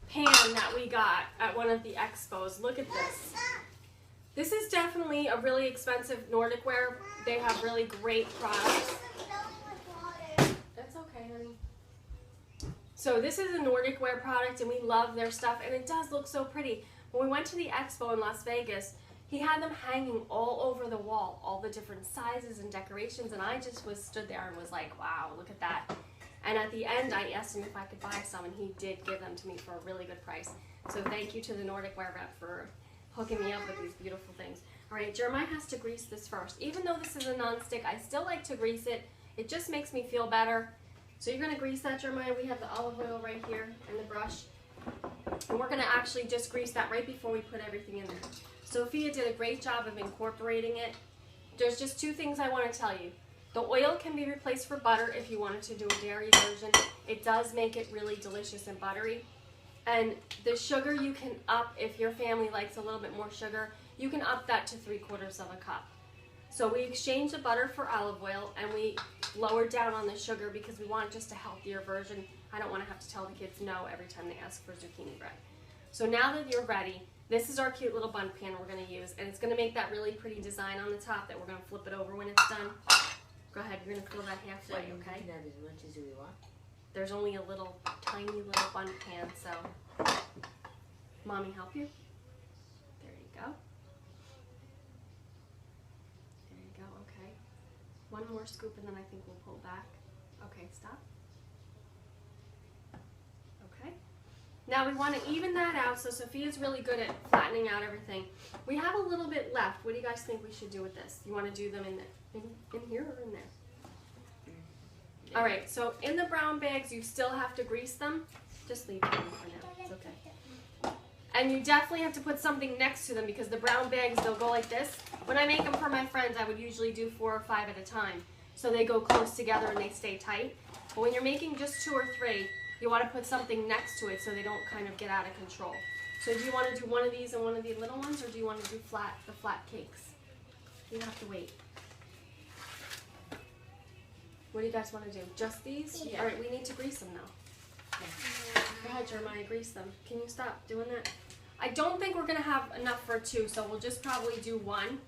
pan that we got at one of the expos. Look at this. This is definitely a really expensive Nordic ware. They have really great products. That's okay, honey. So this is a Nordic ware product, and we love their stuff, and it does look so pretty. When we went to the expo in Las Vegas, he had them hanging all over the wall, all the different sizes and decorations, and I just stood there and was like, wow, look at that. And at the end, I asked him if I could buy some, and he did give them to me for a really good price. So thank you to the Nordic Ware rep for hooking me up with these beautiful things. All right, Jeremiah has to grease this first. Even though this is a non-stick, I still like to grease it. It just makes me feel better. So you're gonna grease that, Jeremiah. We have the olive oil right here and the brush. And we're gonna actually just grease that right before we put everything in there. Sophia did a great job of incorporating it. There's just two things I wanna tell you. The oil can be replaced for butter if you wanted to do a dairy version. It does make it really delicious and buttery. And the sugar you can up, if your family likes a little bit more sugar, you can up that to 3/4 of a cup. So we exchanged the butter for olive oil, and we lowered down on the sugar because we want just a healthier version. I don't want to have to tell the kids no every time they ask for zucchini bread. So now that you're ready, this is our cute little bun pan we're going to use, and it's going to make that really pretty design on the top that we're going to flip it over when it's done. Go ahead, you're going to fill that halfway, okay? We can have as much as we want. There's only a little, tiny little bun pan, so Mommy help you? There you go. There you go, okay. One more scoop and then I think we'll pull back. Okay, stop. Okay. Now we want to even that out, so Sophia's really good at flattening out everything. We have a little bit left. What do you guys think we should do with this? You want to do them in here or in there? All right, so in the brown bags, you still have to grease them. Just leave them for now, it's okay. And you definitely have to put something next to them because the brown bags, they'll go like this. When I make them for my friends, I would usually do 4 or 5 at a time. so they go close together and they stay tight. But when you're making just 2 or 3, you want to put something next to it so they don't kind of get out of control. So do you want to do one of these and one of the little ones, or do you want to do the flat cakes? You have to wait. What do you guys want to do? Just these? Yeah. All right, we need to grease them now. Go ahead, Jeremiah, grease them. Can you stop doing that? I don't think we're going to have enough for 2, so we'll just probably do 1.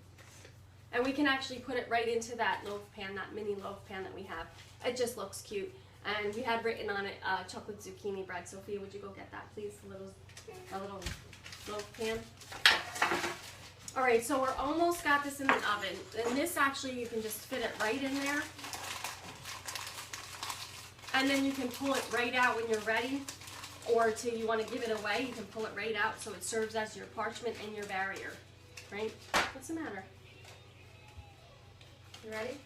And we can actually put it right into that loaf pan, that mini loaf pan that we have. It just looks cute. And we had written on it chocolate zucchini bread. Sophia, would you go get that, please? A little loaf pan. All right, so we're almost got this in the oven. And this actually, you can just fit it right in there. And then you can pull it right out when you're ready. Or till you want to give it away, you can pull it right out so it serves as your parchment and your barrier. Right? What's the matter? You ready?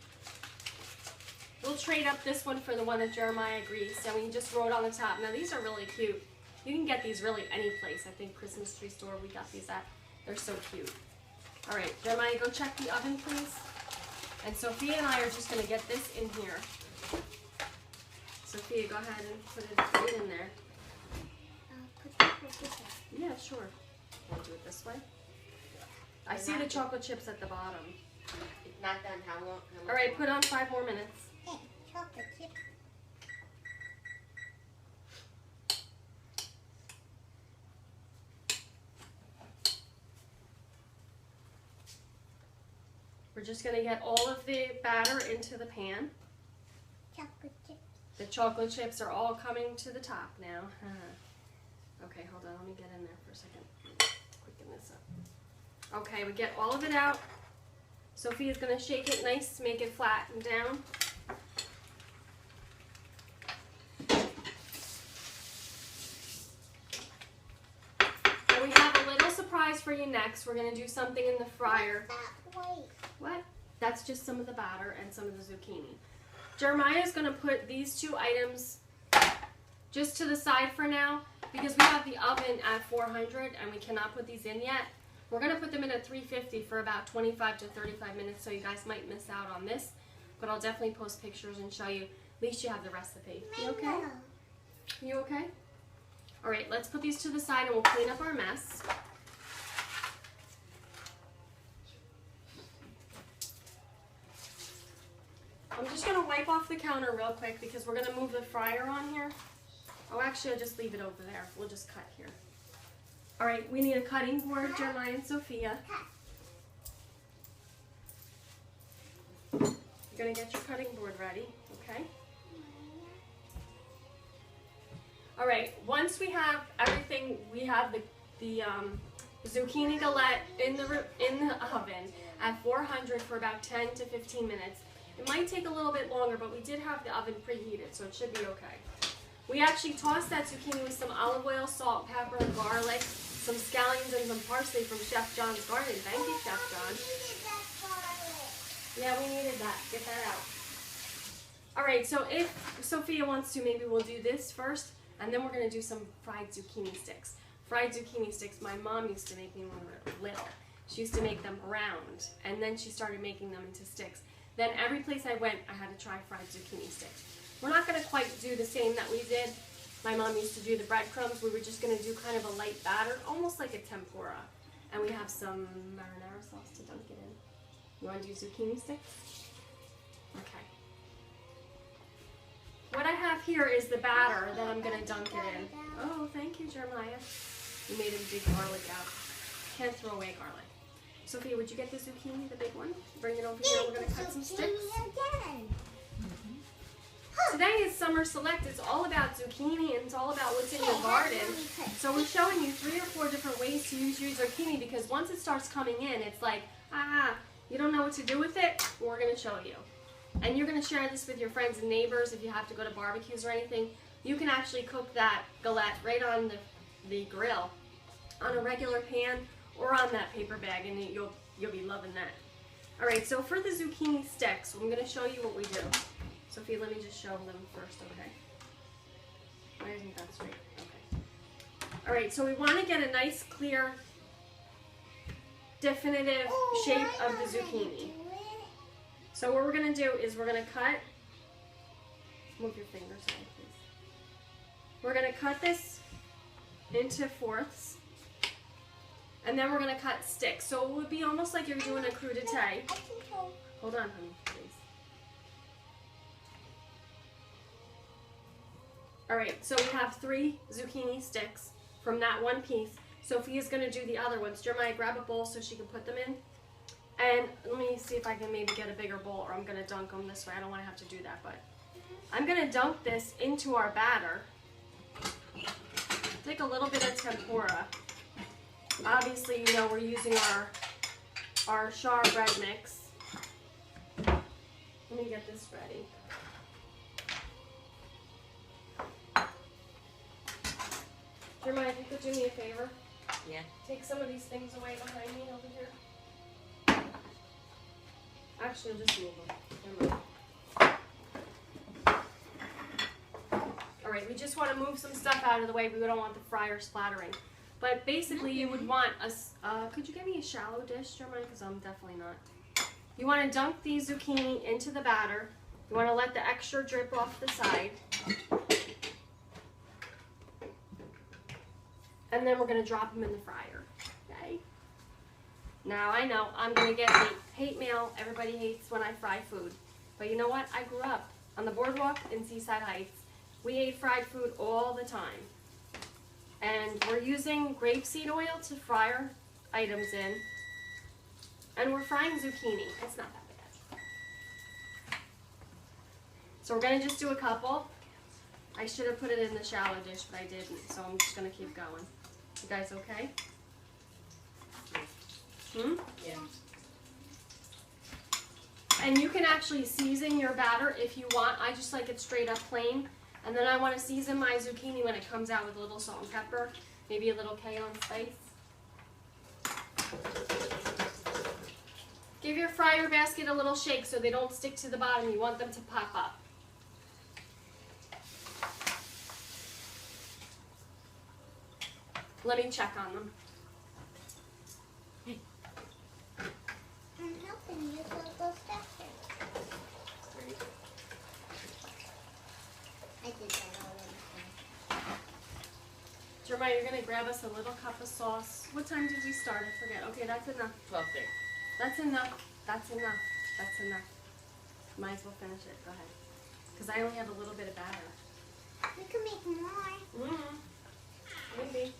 We'll trade up this one for the one that Jeremiah greased, and we just wrote on the top. Now these are really cute. You can get these really any place. I think Christmas tree store we got these at. They're so cute. All right, Jeremiah, go check the oven, please. And Sophia and I are just going to get this in here. Sophia, go ahead and put it right in there. Put the cookies in. Yeah, sure. Want to do it this way? I see the chocolate chips at the bottom. It's not done. How long? How much All right, more? put on 5 more minutes. Hey, chocolate chip. We're just going to get all of the batter into the pan. Chocolate chip. The chocolate chips are all coming to the top now. Okay, hold on. Let me get in there for a second. Quicken this up. Okay, we get all of it out. Sophia's going to shake it nice, make it flat and down. And we have a little surprise for you next. We're going to do something in the fryer. That way. What? That's just some of the batter and some of the zucchini. Jeremiah is going to put these 2 items just to the side for now because we have the oven at 400 and we cannot put these in yet. We're going to put them in at 350 for about 25 to 35 minutes, so you guys might miss out on this. But I'll definitely post pictures and show you. At least you have the recipe. You okay? Mango. You okay? All right, let's put these to the side and we'll clean up our mess. I'm just going to wipe off the counter real quick because we're going to move the fryer on here. Oh, actually, I'll just leave it over there. We'll just cut here. All right, we need a cutting board, Jeremiah and Sophia. You're going to get your cutting board ready, okay? All right, once we have everything, we have the zucchini galette in the oven at 400 for about 10 to 15 minutes. It might take a little bit longer, but we did have the oven preheated, so it should be okay. We actually tossed that zucchini with some olive oil, salt, pepper, garlic, some scallions, and some parsley from Chef John's garden. Thank you, Chef John. Yeah, we needed that. Get that out. All right, so if Sophia wants to, maybe we'll do this first, and then we're going to do some fried zucchini sticks. Fried zucchini sticks, my mom used to make me when we were little. She used to make them round, and then she started making them into sticks. Then every place I went, I had to try fried zucchini sticks. We're not going to quite do the same that we did. My mom used to do the breadcrumbs. We were just going to do kind of a light batter, almost like a tempura. And we have some marinara sauce to dunk it in. You want to do zucchini sticks? Okay. What I have here is the batter that I'm going to dunk it in. Oh, thank you, Jeremiah. You made him dig garlic out. Can't throw away garlic. Sophia, would you get the zucchini, the big one? Bring it over here. We're going to cut some sticks. Again. Today is Summer Select. It's all about zucchini and it's all about what's in your garden. So we're showing you 3 or 4 different ways to use your zucchini because once it starts coming in, it's like, you don't know what to do with it? We're going to show you. And you're going to share this with your friends and neighbors if you have to go to barbecues or anything. You can actually cook that galette right on the grill on a regular pan or on that paper bag and you'll be loving that. All right, so for the zucchini sticks, I'm going to show you what we do. Sophie, let me just show them first, okay? Why isn't that straight? Okay. All right, so we want to get a nice, clear, definitive shape of the zucchini. So what we're gonna do is we're gonna cut, move your fingers away please. We're gonna cut this into fourths, and then we're gonna cut sticks. So it would be almost like you're doing a crudité. I can tell. Hold on, honey, please. All right, so we have 3 zucchini sticks from that one piece. Sophia's gonna do the other ones. Jeremiah, grab a bowl so she can put them in. And let me see if I can maybe get a bigger bowl, or I'm gonna dunk them this way. I don't wanna have to do that, but I'm gonna dunk this into our batter. Take a little bit of tempura. Obviously, you know we're using our char bread mix. Let me get this ready. Jeremiah, if you could do me a favor. Yeah. Take some of these things away behind me over here. Actually, I'll just move them. Never mind. Alright, we just want to move some stuff out of the way. We don't want the fryer splattering. But basically, you would want could you get me a shallow dish, Jeremiah? Because I'm definitely not. You want to dunk these zucchini into the batter. You want to let the extra drip off the side. And then we're going to drop them in the fryer, okay? Now, I know I'm going to get hate mail. Everybody hates when I fry food. But you know what? I grew up on the boardwalk in Seaside Heights. We ate fried food all the time. And we're using grapeseed oil to fry our items in. And we're frying zucchini. It's not that bad. So we're going to just do a couple. I should have put it in the shallow dish, but I didn't. So I'm just going to keep going. You guys okay? Yeah. And you can actually season your batter if you want. I just like it straight up plain. And then I want to season my zucchini when it comes out with a little salt and pepper. Maybe a little cayenne spice. Give your fryer basket a little shake so they don't stick to the bottom. You want them to pop up. Let me check on them. I'm helping you so go faster. I did that already. Jeremiah, you're going to grab us a little cup of sauce. What time did we start? I forget. Okay, that's enough. 12:30. That's enough. That's enough. That's enough. Might as well finish it. Go ahead. Because I only have a little bit of batter. We can make more. Maybe.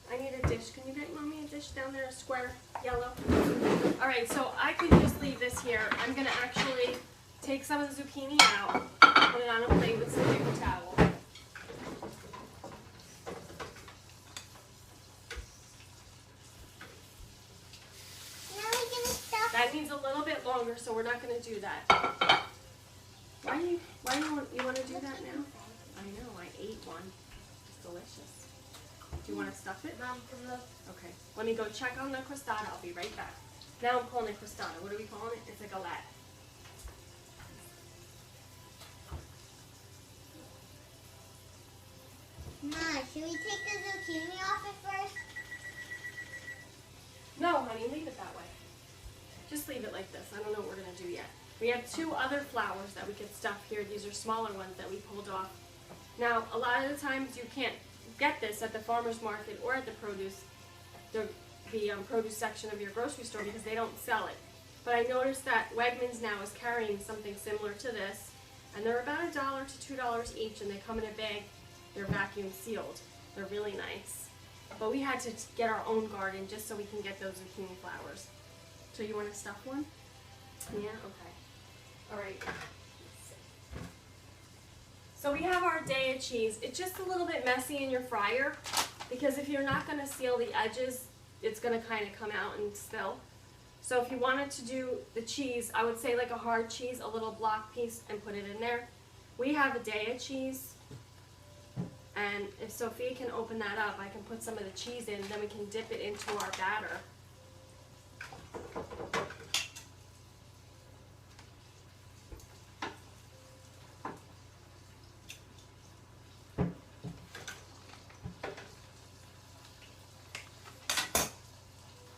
I need a dish. Can you get mommy a dish down there, a square, yellow? All right, so I could just leave this here. I'm gonna actually take some of the zucchini out, put it on a plate with some paper towel. Now we're gonna stuff. That needs a little bit longer, so we're not gonna do that. Why do you want to do that now? I know, I ate one. It's delicious. Do you want to stuff it? Mom, come look. Okay, let me go check on the crostata. I'll be right back. Now I'm calling it crostata. What are we calling it? It's a galette. Ma, should we take the zucchini off it first? No, honey, leave it that way. Just leave it like this. I don't know what we're going to do yet. We have 2 other flowers that we could stuff here. These are smaller ones that we pulled off. Now, a lot of the times you can't get this at the farmer's market or at the produce section of your grocery store because they don't sell it. But I noticed that Wegmans now is carrying something similar to this, and they're about $1 to $2 each, and they come in a bag. They're vacuum sealed. They're really nice. But we had to get our own garden just so we can get those zucchini flowers. So you want to stuff one? Yeah? Okay. All right. So we have our Daiya cheese. It's just a little bit messy in your fryer because if you're not going to seal the edges, it's going to kind of come out and spill. So if you wanted to do the cheese, I would say like a hard cheese, a little block piece, and put it in there. We have a Daiya cheese, and if Sophia can open that up, I can put some of the cheese in, then we can dip it into our batter.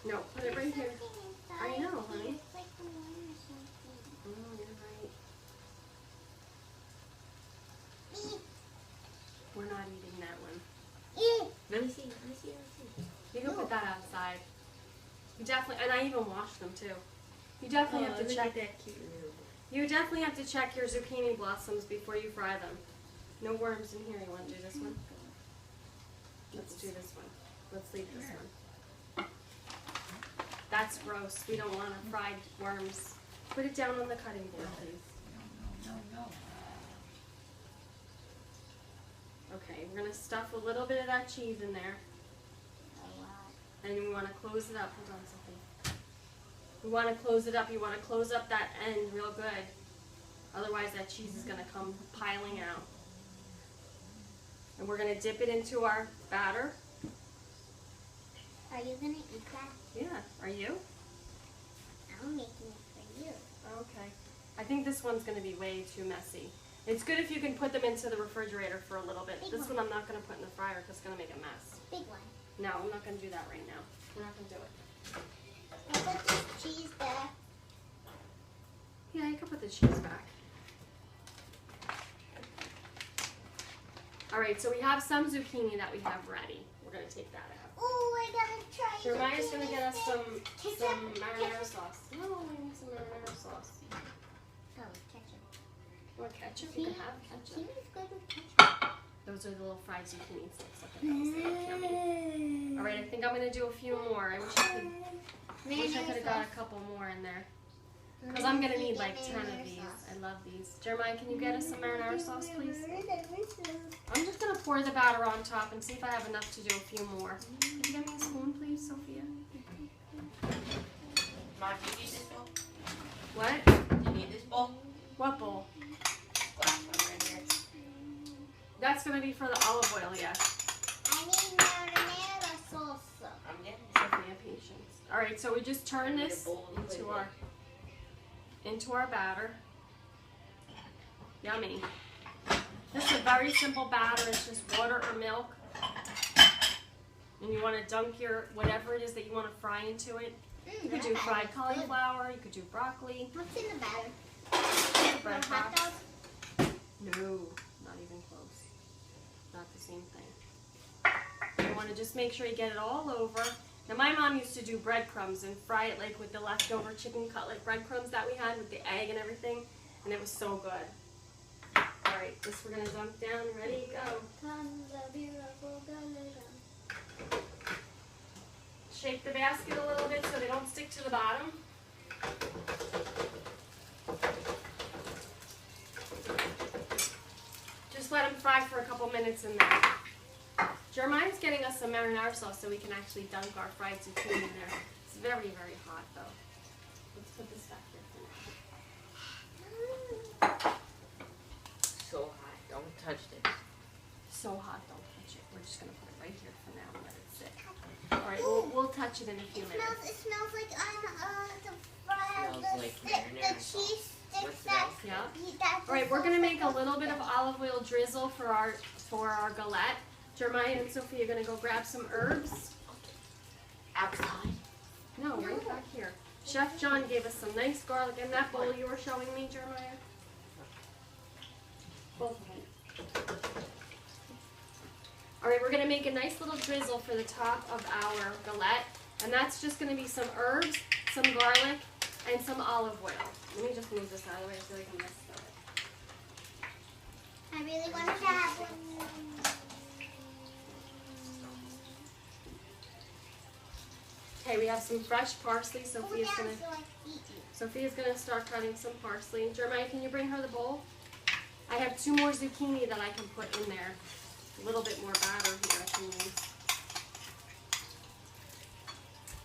No, put it right here. I know, honey. It's like a worm or something. Oh, you're right. Eat. We're not eating that one. Eat. Let me see, let me see, let me see. You can put that outside. You definitely, and I even washed them too. You definitely have to look check. at that cute little boy. You definitely have to check your zucchini blossoms before you fry them. No worms in here. You want to do this one? Let's do this one. Let's leave this one. That's gross. We don't want fried worms. Put it down on the cutting board, please. No. Okay, we're gonna stuff a little bit of that cheese in there, A lot. and we want to close it up. Hold on, Sophie. We want to close it up. You want to close up that end real good. Otherwise, that cheese is gonna come piling out. And we're gonna dip it into our batter. Are you gonna eat that? Yeah. Are you? I'm making it for you. Okay. I think this one's going to be way too messy. It's good if you can put them into the refrigerator for a little bit. Big This one. one I'm not going to put in the fryer because it's going to make a mess. Big one. No, I'm not going to do that right now. We're not going to do it. I put this cheese back. Yeah, you can put the cheese back. All right, so we have some zucchini that we have ready. We're going to take that out. Oh, I gotta try. Jeremiah's going to get us some Ketchup. marinara sauce. No, we need some marinara sauce. Oh, ketchup. You want ketchup? You can have ketchup. Zucchini's good with ketchup. Those are the little fried zucchini sticks. Look at those. They look yummy. All right, I think I'm going to do a few more. I wish I could have got a couple more in there. Because I'm going to need like 10 of these. I love these. Jeremiah, can you get us some marinara sauce, please? I'm just going to pour the batter on top and see if I have enough to do a few more. Can you get me a spoon, please, Sophia? Mom, do you need this bowl? What? Do you need this bowl? What bowl? Glass one right here. That's going to be for the olive oil, yes. I need marinara salsa. I'm getting it. Sophia, patience. All right, so we just turn Need a this bowl to put it into our batter. Yummy. This is a very simple batter. It's just water or milk. And you want to dunk your whatever it is that you want to fry into it. You could do fried cauliflower. You could do broccoli. What's in the batter? Bread Hot tops. dogs? No, not even close. Not the same thing. You want to just make sure you get it all over. Now my mom used to do breadcrumbs and fry it like with the leftover chicken cutlet breadcrumbs that we had with the egg and everything, and it was so good. All right, this we're gonna dunk down. Ready, go. Comes a beautiful girl. Shake the basket a little bit so they don't stick to the bottom. Just let them fry for a couple minutes in there. Jeremiah's getting us some marinara sauce so we can actually dunk our fried zucchini in there. It's very, very hot though. Let's put this back there for now. So hot. Don't touch this. So hot, don't touch it. We're just gonna put it right here for now and let it sit. All right, we'll touch it in a few minutes. It smells like the Smells like marinara the sauce. cheese What sticks that. Yeah. That's All right, we're gonna make a little bit of olive oil drizzle for our galette. Jeremiah and Sophia are gonna go grab some herbs. Outside. No, right back here. Chef John gave us some nice garlic in that bowl you were showing me, Jeremiah. Both of them. All right, we're gonna make a nice little drizzle for the top of our galette, and that's just gonna be some herbs, some garlic, and some olive oil. Let me just move this out of the way so I can mess it. I really want to have one. Okay, we have some fresh parsley. Sophia's Pull gonna down so I can eat you. Sophia's gonna start cutting some parsley. Jeremiah, can you bring her the bowl? I have 2 more zucchini that I can put in there. A little bit more batter here I can use.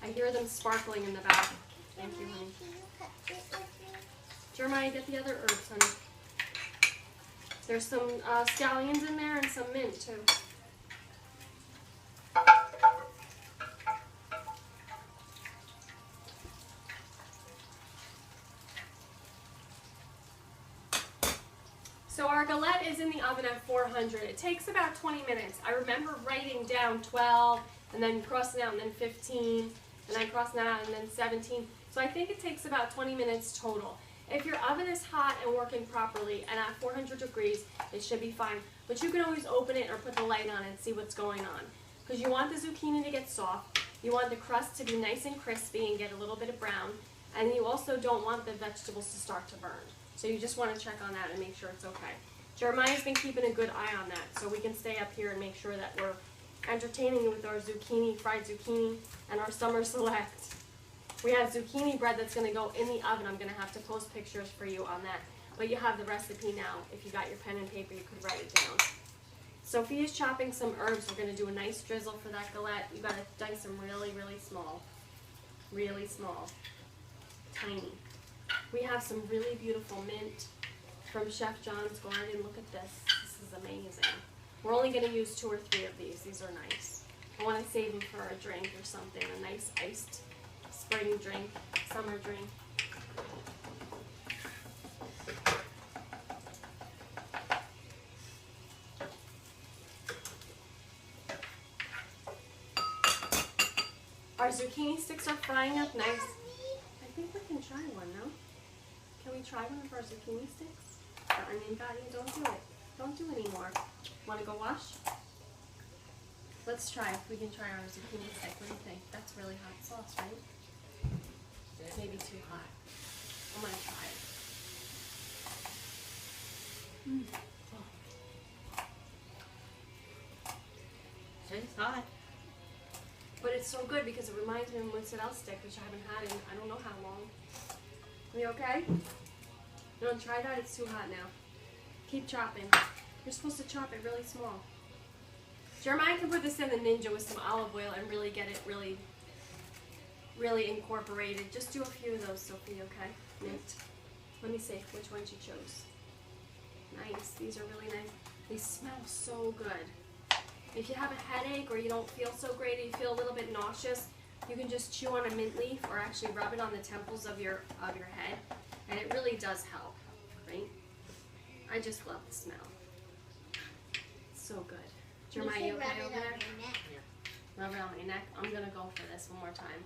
I hear them sparkling in the back. Thank you, honey. Can you cut it with me? Jeremiah, get the other herbs, honey. There's some scallions in there and some mint too. So our galette is in the oven at 400. It takes about 20 minutes. I remember writing down 12 and then crossing out and then 15. and I crossed that out, and then 17. So I think it takes about 20 minutes total. If your oven is hot and working properly and at 400 degrees, it should be fine. But you can always open it or put the light on and see what's going on. Because you want the zucchini to get soft, you want the crust to be nice and crispy and get a little bit of brown, and you also don't want the vegetables to start to burn. So you just want to check on that and make sure it's okay. Jeremiah's been keeping a good eye on that, so we can stay up here and make sure that we're entertaining you with our zucchini, fried zucchini, and our summer select. We have zucchini bread that's going to go in the oven. I'm going to have to post pictures for you on that. But you have the recipe now. If you got your pen and paper, you could write it down. Sophia's chopping some herbs. We're going to do a nice drizzle for that galette. You got to dice them really, really small. Really small. Tiny. We have some really beautiful mint from Chef John's Garden. Look at this. This is amazing. We're only going to use 2 or 3 of these. These are nice. I want to save them for a drink or something. A nice iced spring drink, summer drink. Our zucchini sticks are frying up nice. I think we can try one, no? Can we try one of our zucchini sticks? I mean, Gotti, don't do it. Don't do anymore. Want to go wash? Let's try if we can try our zucchini stick. What do you think? That's really hot sauce, right? It's maybe too hot. I'm going to try it. It's hot. But it's so good because it reminds me of mozzarella stick, which I haven't had in I don't know how long. Are you okay? You want to try that? It's too hot now. Keep chopping. You're supposed to chop it really small. Jeremiah can put this in the Ninja with some olive oil and really get it really incorporated. Just do a few of those, Sophie, okay? Mint. Let me see which ones you chose. Nice. These are really nice. They smell so good. If you have a headache or you don't feel so great, or you feel a little bit nauseous, you can just chew on a mint leaf or actually rub it on the temples of your head, and it really does help, right? I just love the smell. It's so good. Jeremiah, you okay over there? Rub it on my neck. I'm gonna go for this one more time.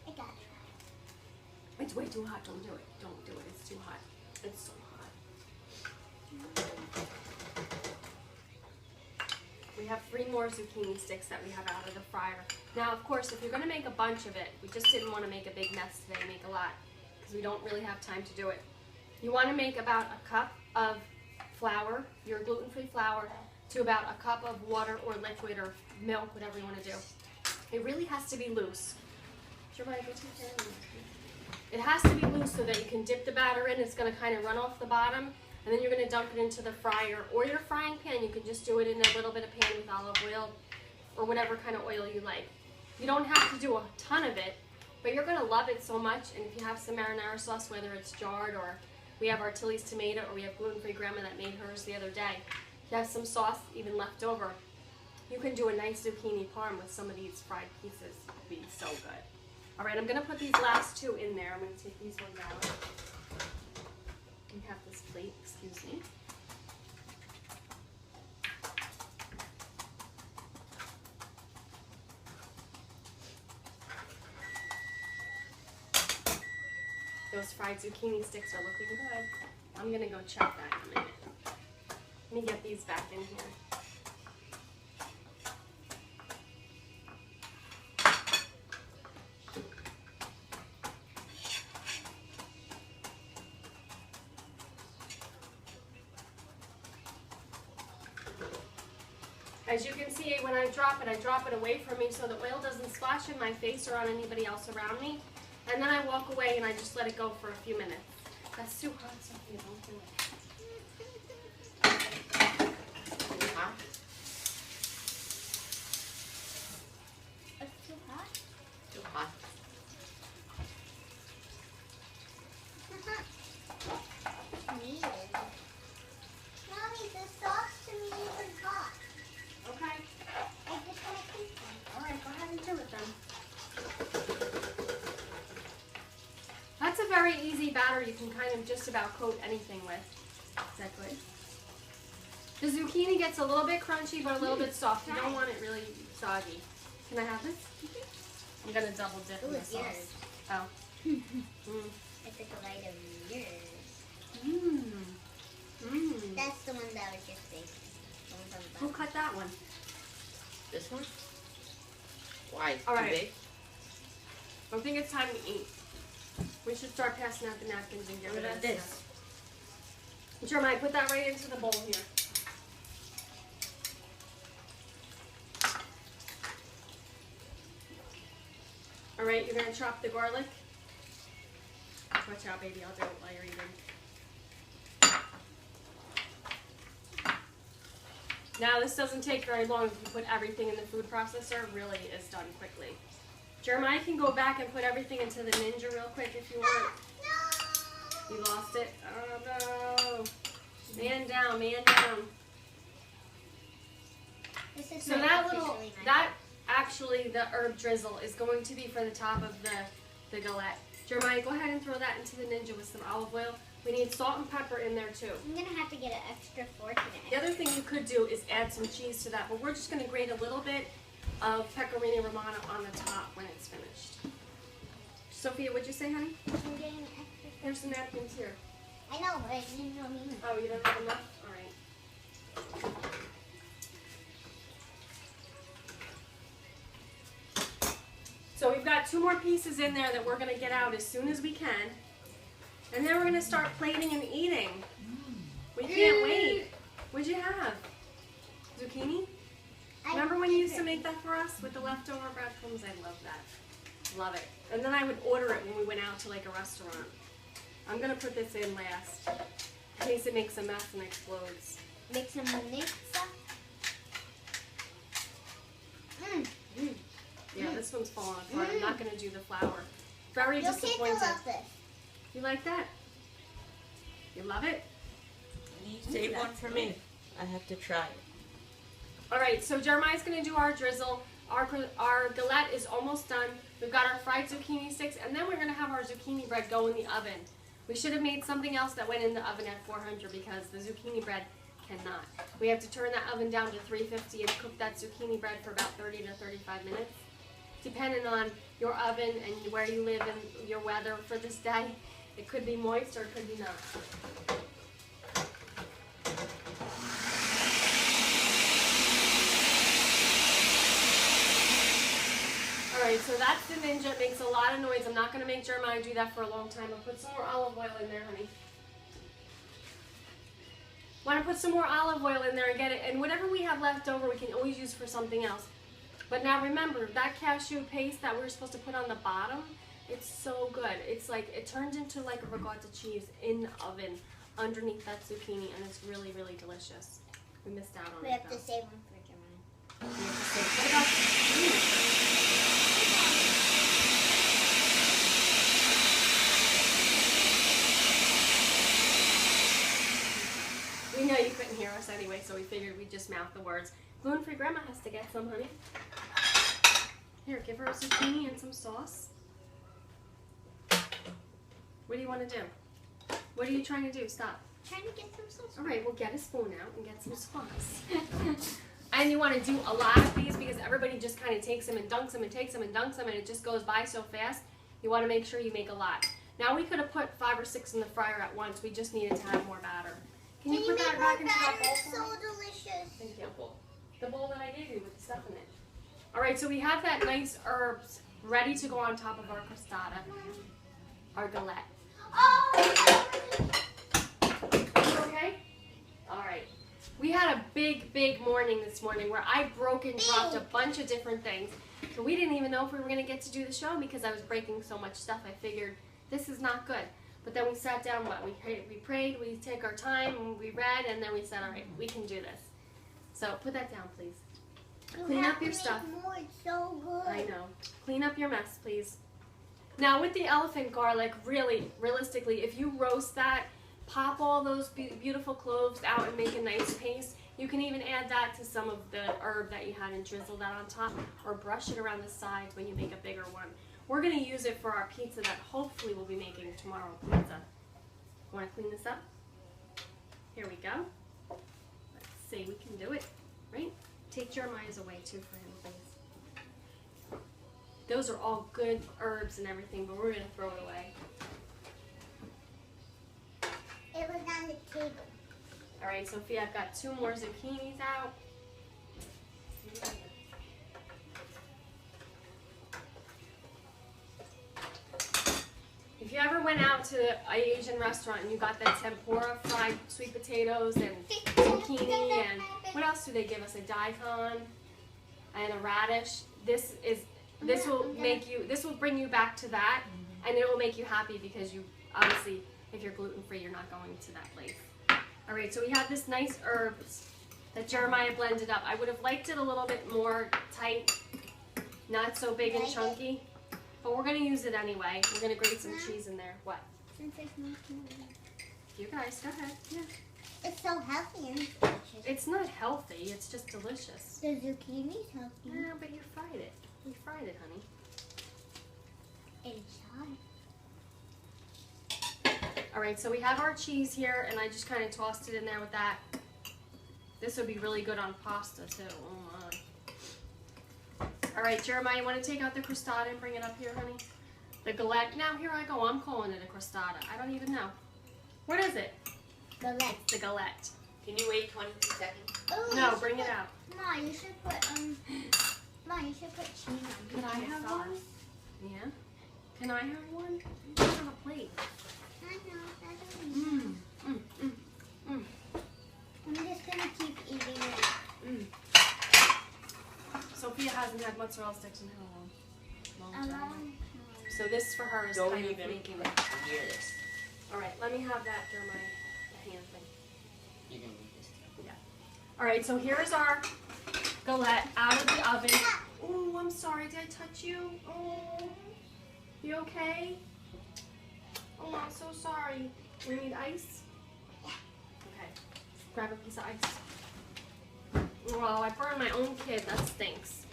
I got it. It's way too hot. Don't do it. Don't do it. It's too hot. It's so hot. We have 3 more zucchini sticks that we have out of the fryer. Now, of course, if you're going to make a bunch of it, we just didn't want to make a big mess today, make a lot, because we don't really have time to do it. You want to make about a cup of flour, your gluten-free flour, to about a cup of water or liquid or milk, whatever you want to do. It really has to be loose. Jeremiah, go take care of it. It has to be loose so that you can dip the batter in. It's going to kind of run off the bottom, and then you're going to dump it into the fryer or your frying pan. You can just do it in a little bit of pan with olive oil or whatever kind of oil you like. You don't have to do a ton of it, but you're going to love it so much. And if you have some marinara sauce, whether it's jarred or we have our Tilly's tomato or we have gluten-free grandma that made hers the other day, if you have some sauce even left over, you can do a nice zucchini parm with some of these fried pieces. It would be so good. All right, I'm going to put these last 2 in there. I'm going to take these ones out. We have this plate, excuse me. Those fried zucchini sticks are looking good. I'm going to go check that in a minute. Let me get these back in here. As you can see, when I drop it away from me so the oil doesn't splash in my face or on anybody else around me. And then I walk away and I just let it go for a few minutes. That's too hot, Sophia, don't do it. Huh? It's too hot. Too hot. Needed. Mommy, the sauce to me is hot. Okay. I just want to keep them. All right, go ahead and do it then. That's a very easy batter you can kind of just about coat anything with. Is that good? The zucchini gets a little bit crunchy, but a little bit soft. You don't want it really soggy. Can I have this? I'm gonna double dip in the it's sauce. yours. Oh. I took a bite of yours. Mmm. Mmm. That's the one that was just big. The one from the Who bottom. cut that one? This one? Why? All Too right. big? I think it's time to eat. We should start passing out the napkins and get rid of this. Jeremiah, put that right into the bowl here. All right, you're gonna chop the garlic. Watch out, baby. I'll do it while you're eating. Now, this doesn't take very long if you put everything in the food processor. Really is done quickly. Jeremiah can go back and put everything into the Ninja real quick if you want. No! You lost it? Oh no. Man down, man down. This is So not that little, officially mine. that actually, the herb drizzle is going to be for the top of the galette. Jeremiah, go ahead and throw that into the Ninja with some olive oil. We need salt and pepper in there too. I'm gonna have to get an extra fork The and other thing you could do is add some cheese to that, but we're just going to grate a little bit of pecorino romano on the top when it's finished. Sophia, what'd you say, honey? I'm getting an extra. There's some napkins here. I know, but I didn't know me. Oh, you don't have enough? All right. So we've got 2 more pieces in there that we're going to get out as soon as we can. And then we're going to start plating and eating. We can't wait. What'd you have? Zucchini? Remember when you used to make that for us with the leftover breadcrumbs? I love that. Love it. And then I would order it when we went out to like a restaurant. I'm going to put this in last in case it makes a mess and explodes. Make some pizza. Yeah, this one's falling apart. I'm not going to do the flour. Very Your kids will disappointed. love this. You like that? You love it? Save one for me. I have to try it. All right, so Jeremiah's going to do our drizzle. Our galette is almost done. We've got our fried zucchini sticks, and then we're going to have our zucchini bread go in the oven. We should have made something else that went in the oven at 400 because the zucchini bread cannot. We have to turn that oven down to 350 and cook that zucchini bread for about 30 to 35 minutes. Depending on your oven and where you live and your weather for this day, it could be moist or it could be not. Alright, so that's the Ninja. It makes a lot of noise. I'm not going to make Jeremiah do that for a long time. I'll put some more olive oil in there, honey. Want to put some more olive oil in there and get it. And whatever we have left over, we can always use for something else. But now remember, that cashew paste that we were supposed to put on the bottom, it's so good. It's like, it turns into like a ricotta cheese in the oven underneath that zucchini, and it's really, really delicious. We missed out on We it, have though. to save one for Jeremiah. We have to save- What about the zucchini? We know you couldn't hear us anyway, so we figured we'd just mouth the words. Gluten-free grandma has to get some, honey. Here, give her a zucchini and some sauce. What do you want to do? What are you trying to do? Stop. Trying to get some sauce. All right, we'll get a spoon out and get some sauce. And you want to do a lot of these because everybody just kind of takes them and dunks them and takes them and dunks them, and it just goes by so fast. You want to make sure you make a lot. Now, we could have put 5 or 6 in the fryer at once. We just needed to have more batter. Can you put make that more back into that batter? bowl It's for so me? delicious. Thank you. The bowl that I gave you with the stuff in it. All right, so we have that nice herbs ready to go on top of our crostata, our galette. Oh! Okay? All right. We had a big, big morning this morning where I broke and dropped a bunch of different things. So we didn't even know if we were going to get to do the show because I was breaking so much stuff. I figured this is not good. But then we sat down, we prayed, we took our time, we read, and then we said, all right, we can do this. So put that down, please. Clean up your stuff. More. It's so good. I know. Clean up your mess, please. Now with the elephant garlic, really, realistically, if you roast that, pop all those beautiful cloves out and make a nice paste. You can even add that to some of the herb that you had and drizzle that on top, or brush it around the sides when you make a bigger one. We're going to use it for our pizza that hopefully we'll be making tomorrow pizza. Want to clean this up? Here we go. Let's see, we can do it, right? Take Jeremiah's away too for him, please. Those are all good herbs and everything, but we're gonna throw it away. It was on the table. All right, Sophia, I've got 2 more zucchinis out. If you ever went out to an Asian restaurant and you got that tempura fried sweet potatoes and zucchini and what else do they give us? A daikon and a radish. This will bring you back to that, and it will make you happy because you obviously, if you're gluten free, you're not going to that place. All right, so we have this nice herbs that Jeremiah blended up. I would have liked it a little bit more tight, not so big and chunky. But we're gonna use it anyway. We're gonna grate some cheese in there. What? Since it's not You guys, go ahead. Yeah. It's so healthy and delicious. It's not healthy. It's just delicious. The zucchini's healthy. Yeah, but you fried it. You fried it, honey. It's hot. All right, so we have our cheese here, and I just kind of tossed it in there with that. This would be really good on pasta too. Oh my. All right, Jeremiah, you want to take out the crostata and bring it up here, honey? The galette. Now here I go. I'm calling it a crostata. I don't even know. What is it? Galette. It's the galette. Can you wait 22 seconds? Oh, No, you should bring it put- out. Ma, you should put Ma, you should put cheese on. Could I have sauce. one? Yeah. Can I have one? I don't have a plate. I know. I don't know. I'm just gonna keep eating it. Sophia hasn't had mozzarella sticks in how long? Long time. Alone. So this for her is Don't kind of even making it. hear this. All right, let me have that, Jeremiah. The hand thing. You're gonna need this. All right, so here's our galette out of the oven. Oh, I'm sorry. Did I touch you? Oh, you okay? Oh, I'm so sorry. We need ice? Okay. Grab a piece of ice. Well, I burned my own kid. That stinks.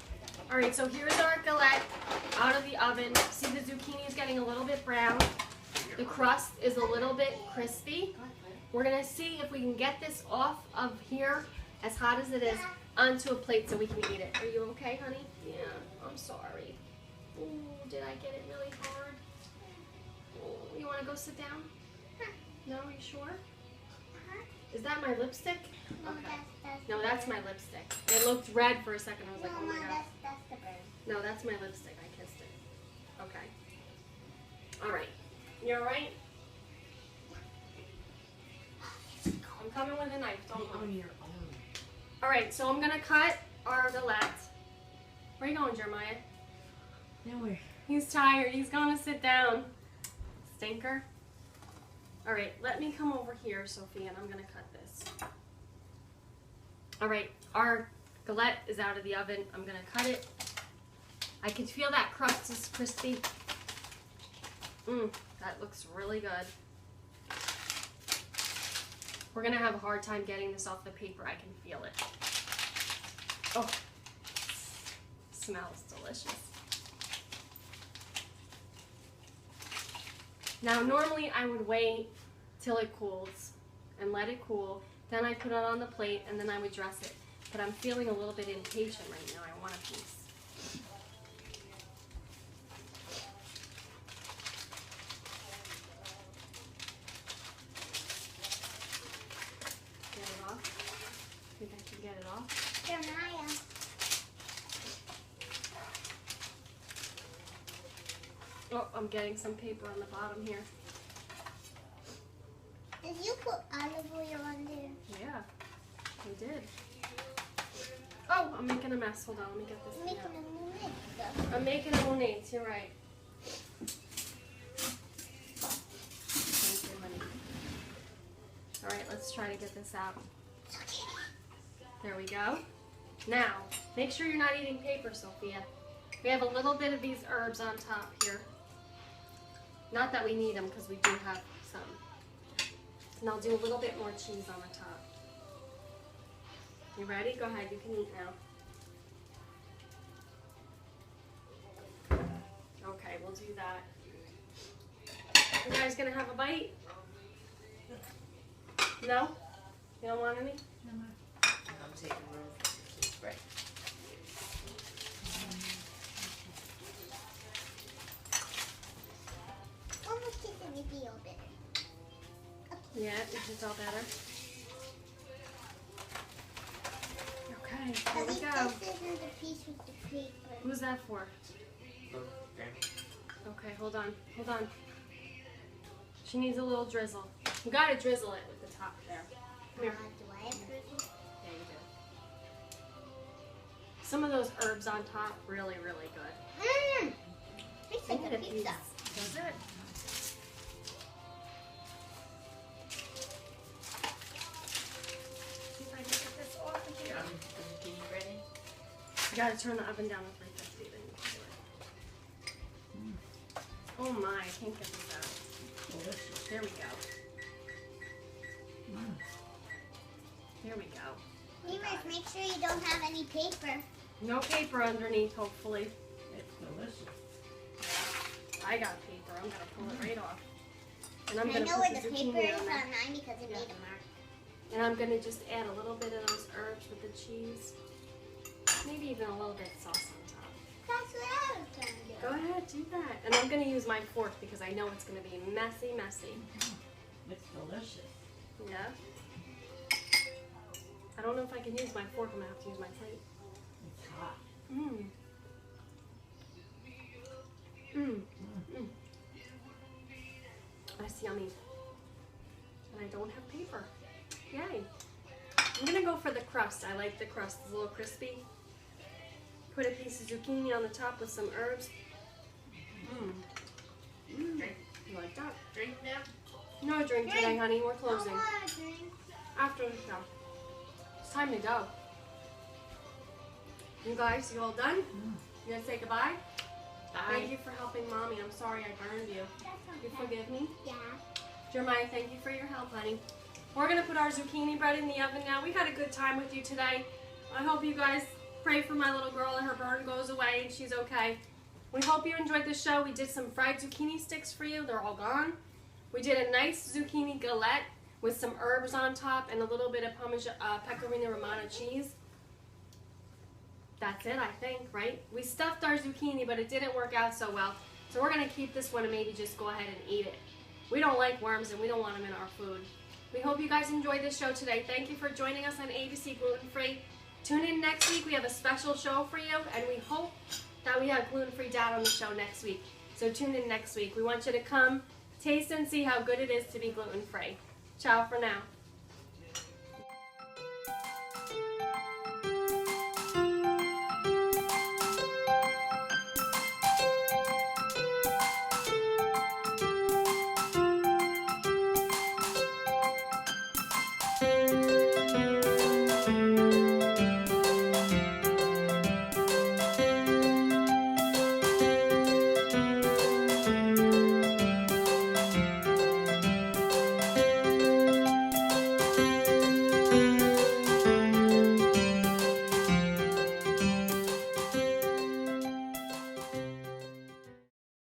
All right, so here's our galette out of the oven. See, the zucchini is getting a little bit brown. The crust is a little bit crispy. We're gonna see if we can get this off of here, as hot as it is, onto a plate so we can eat it. Are you okay, honey? Yeah, I'm sorry. Ooh, did I get it really hard? Ooh, you wanna go sit down? No, are you sure? Is that my lipstick? No, Okay. that's No, the that's bird. my lipstick. It looked red for a second. I was like, No, oh my Ma, god. that's the bird. No, that's my lipstick. I kissed it. Okay. All right. You all right? I'm coming with a knife. Don't On move. your own. All right. So I'm gonna cut our galette. Where are you going, Jeremiah? Nowhere. He's tired. He's gonna sit down. Stinker. All right. Let me come over here, Sophie, and I'm gonna cut this. All right. Our galette is out of the oven. I'm gonna cut it. I can feel that crust is crispy. That looks really good. We're gonna have a hard time getting this off the paper. I can feel it. Oh, smells delicious. Now, normally I would wait till it cools and let it cool. Then I put it on the plate and then I would dress it. But I'm feeling a little bit impatient right now. I want a piece. Get it off? Think I can get it off? Jeremiah. Oh, I'm getting some paper on the bottom here. Did you put olive oil on there? Yeah, I did. Oh, I'm making a mess. Hold on, let me get this thing Making out. a mix. I'm making a monique, you're right. Thank you, honey. Alright, let's try to get this out. There we go. Now, make sure you're not eating paper, Sophia. We have a little bit of these herbs on top here. Not that we need them, because we do have some. And I'll do a little bit more cheese on the top. You ready? Go ahead, you can eat now. Okay, we'll do that. You guys gonna have a bite? No? You don't want any? take the room for the break. Almost get the video better. Yeah, it's all better. Okay, here At we least go. this isn't the piece with the paper. Who's that for? Okay. Okay, hold on, hold on. She needs a little drizzle. You gotta drizzle it with the top there. Come here. Do I have to? Yeah, you do. Some of those herbs on top, really, really good. Mmm! Tastes I like need a a piece. pizza. Does it? See if I can get this off of here. Zucchini ready? You gotta turn the oven down to 350, then you can do it. Oh my, I can't get these out. Delicious. There we go. There we go. Neighbors, make sure you don't have any paper. No paper underneath, hopefully. It's delicious. I got paper. I'm gonna pull it right off. And I'm I gonna know put where the zucchini paper is on there. on mine because it made a mark. And I'm gonna just add a little bit of those herbs with the cheese. Maybe even a little bit of sauce on top. That's what I was trying to do. Go ahead, do that. And I'm gonna use my fork because I know it's gonna be messy, messy. It's delicious. Yeah. I don't know if I can use my fork. I'm gonna have to use my plate. It's hot. Mmm. Mmm. Mmm. That's yummy. And I don't have paper. Yay. I'm gonna go for the crust. I like the crust. It's a little crispy. Put a piece of zucchini on the top with some herbs. Mmm. Mmm. Drink. You like that? Drink now? No drink today, honey. We're closing. I want a drink. After the show. It's time to go. You guys, you all done? You gonna say goodbye? Thank you for helping Mommy. I'm sorry I burned you. That's You okay. forgive me? Yeah. Jeremiah, thank you for your help, honey. We're gonna put our zucchini bread in the oven now. We had a good time with you today. I hope you guys pray for my little girl and her burn goes away and she's okay. We hope you enjoyed the show. We did some fried zucchini sticks for you. They're all gone. We did a nice zucchini galette with some herbs on top and a little bit of Pecorino Romano cheese. That's it, I think, right? We stuffed our zucchini, but it didn't work out so well. So we're gonna keep this one and maybe just go ahead and eat it. We don't like worms and we don't want them in our food. We hope you guys enjoyed this show today. Thank you for joining us on ABC Gluten Free. Tune in next week. We have a special show for you, and we hope that we have Gluten Free Dad on the show next week. So tune in next week. We want you to come, taste, and see how good it is to be gluten free. Ciao for now.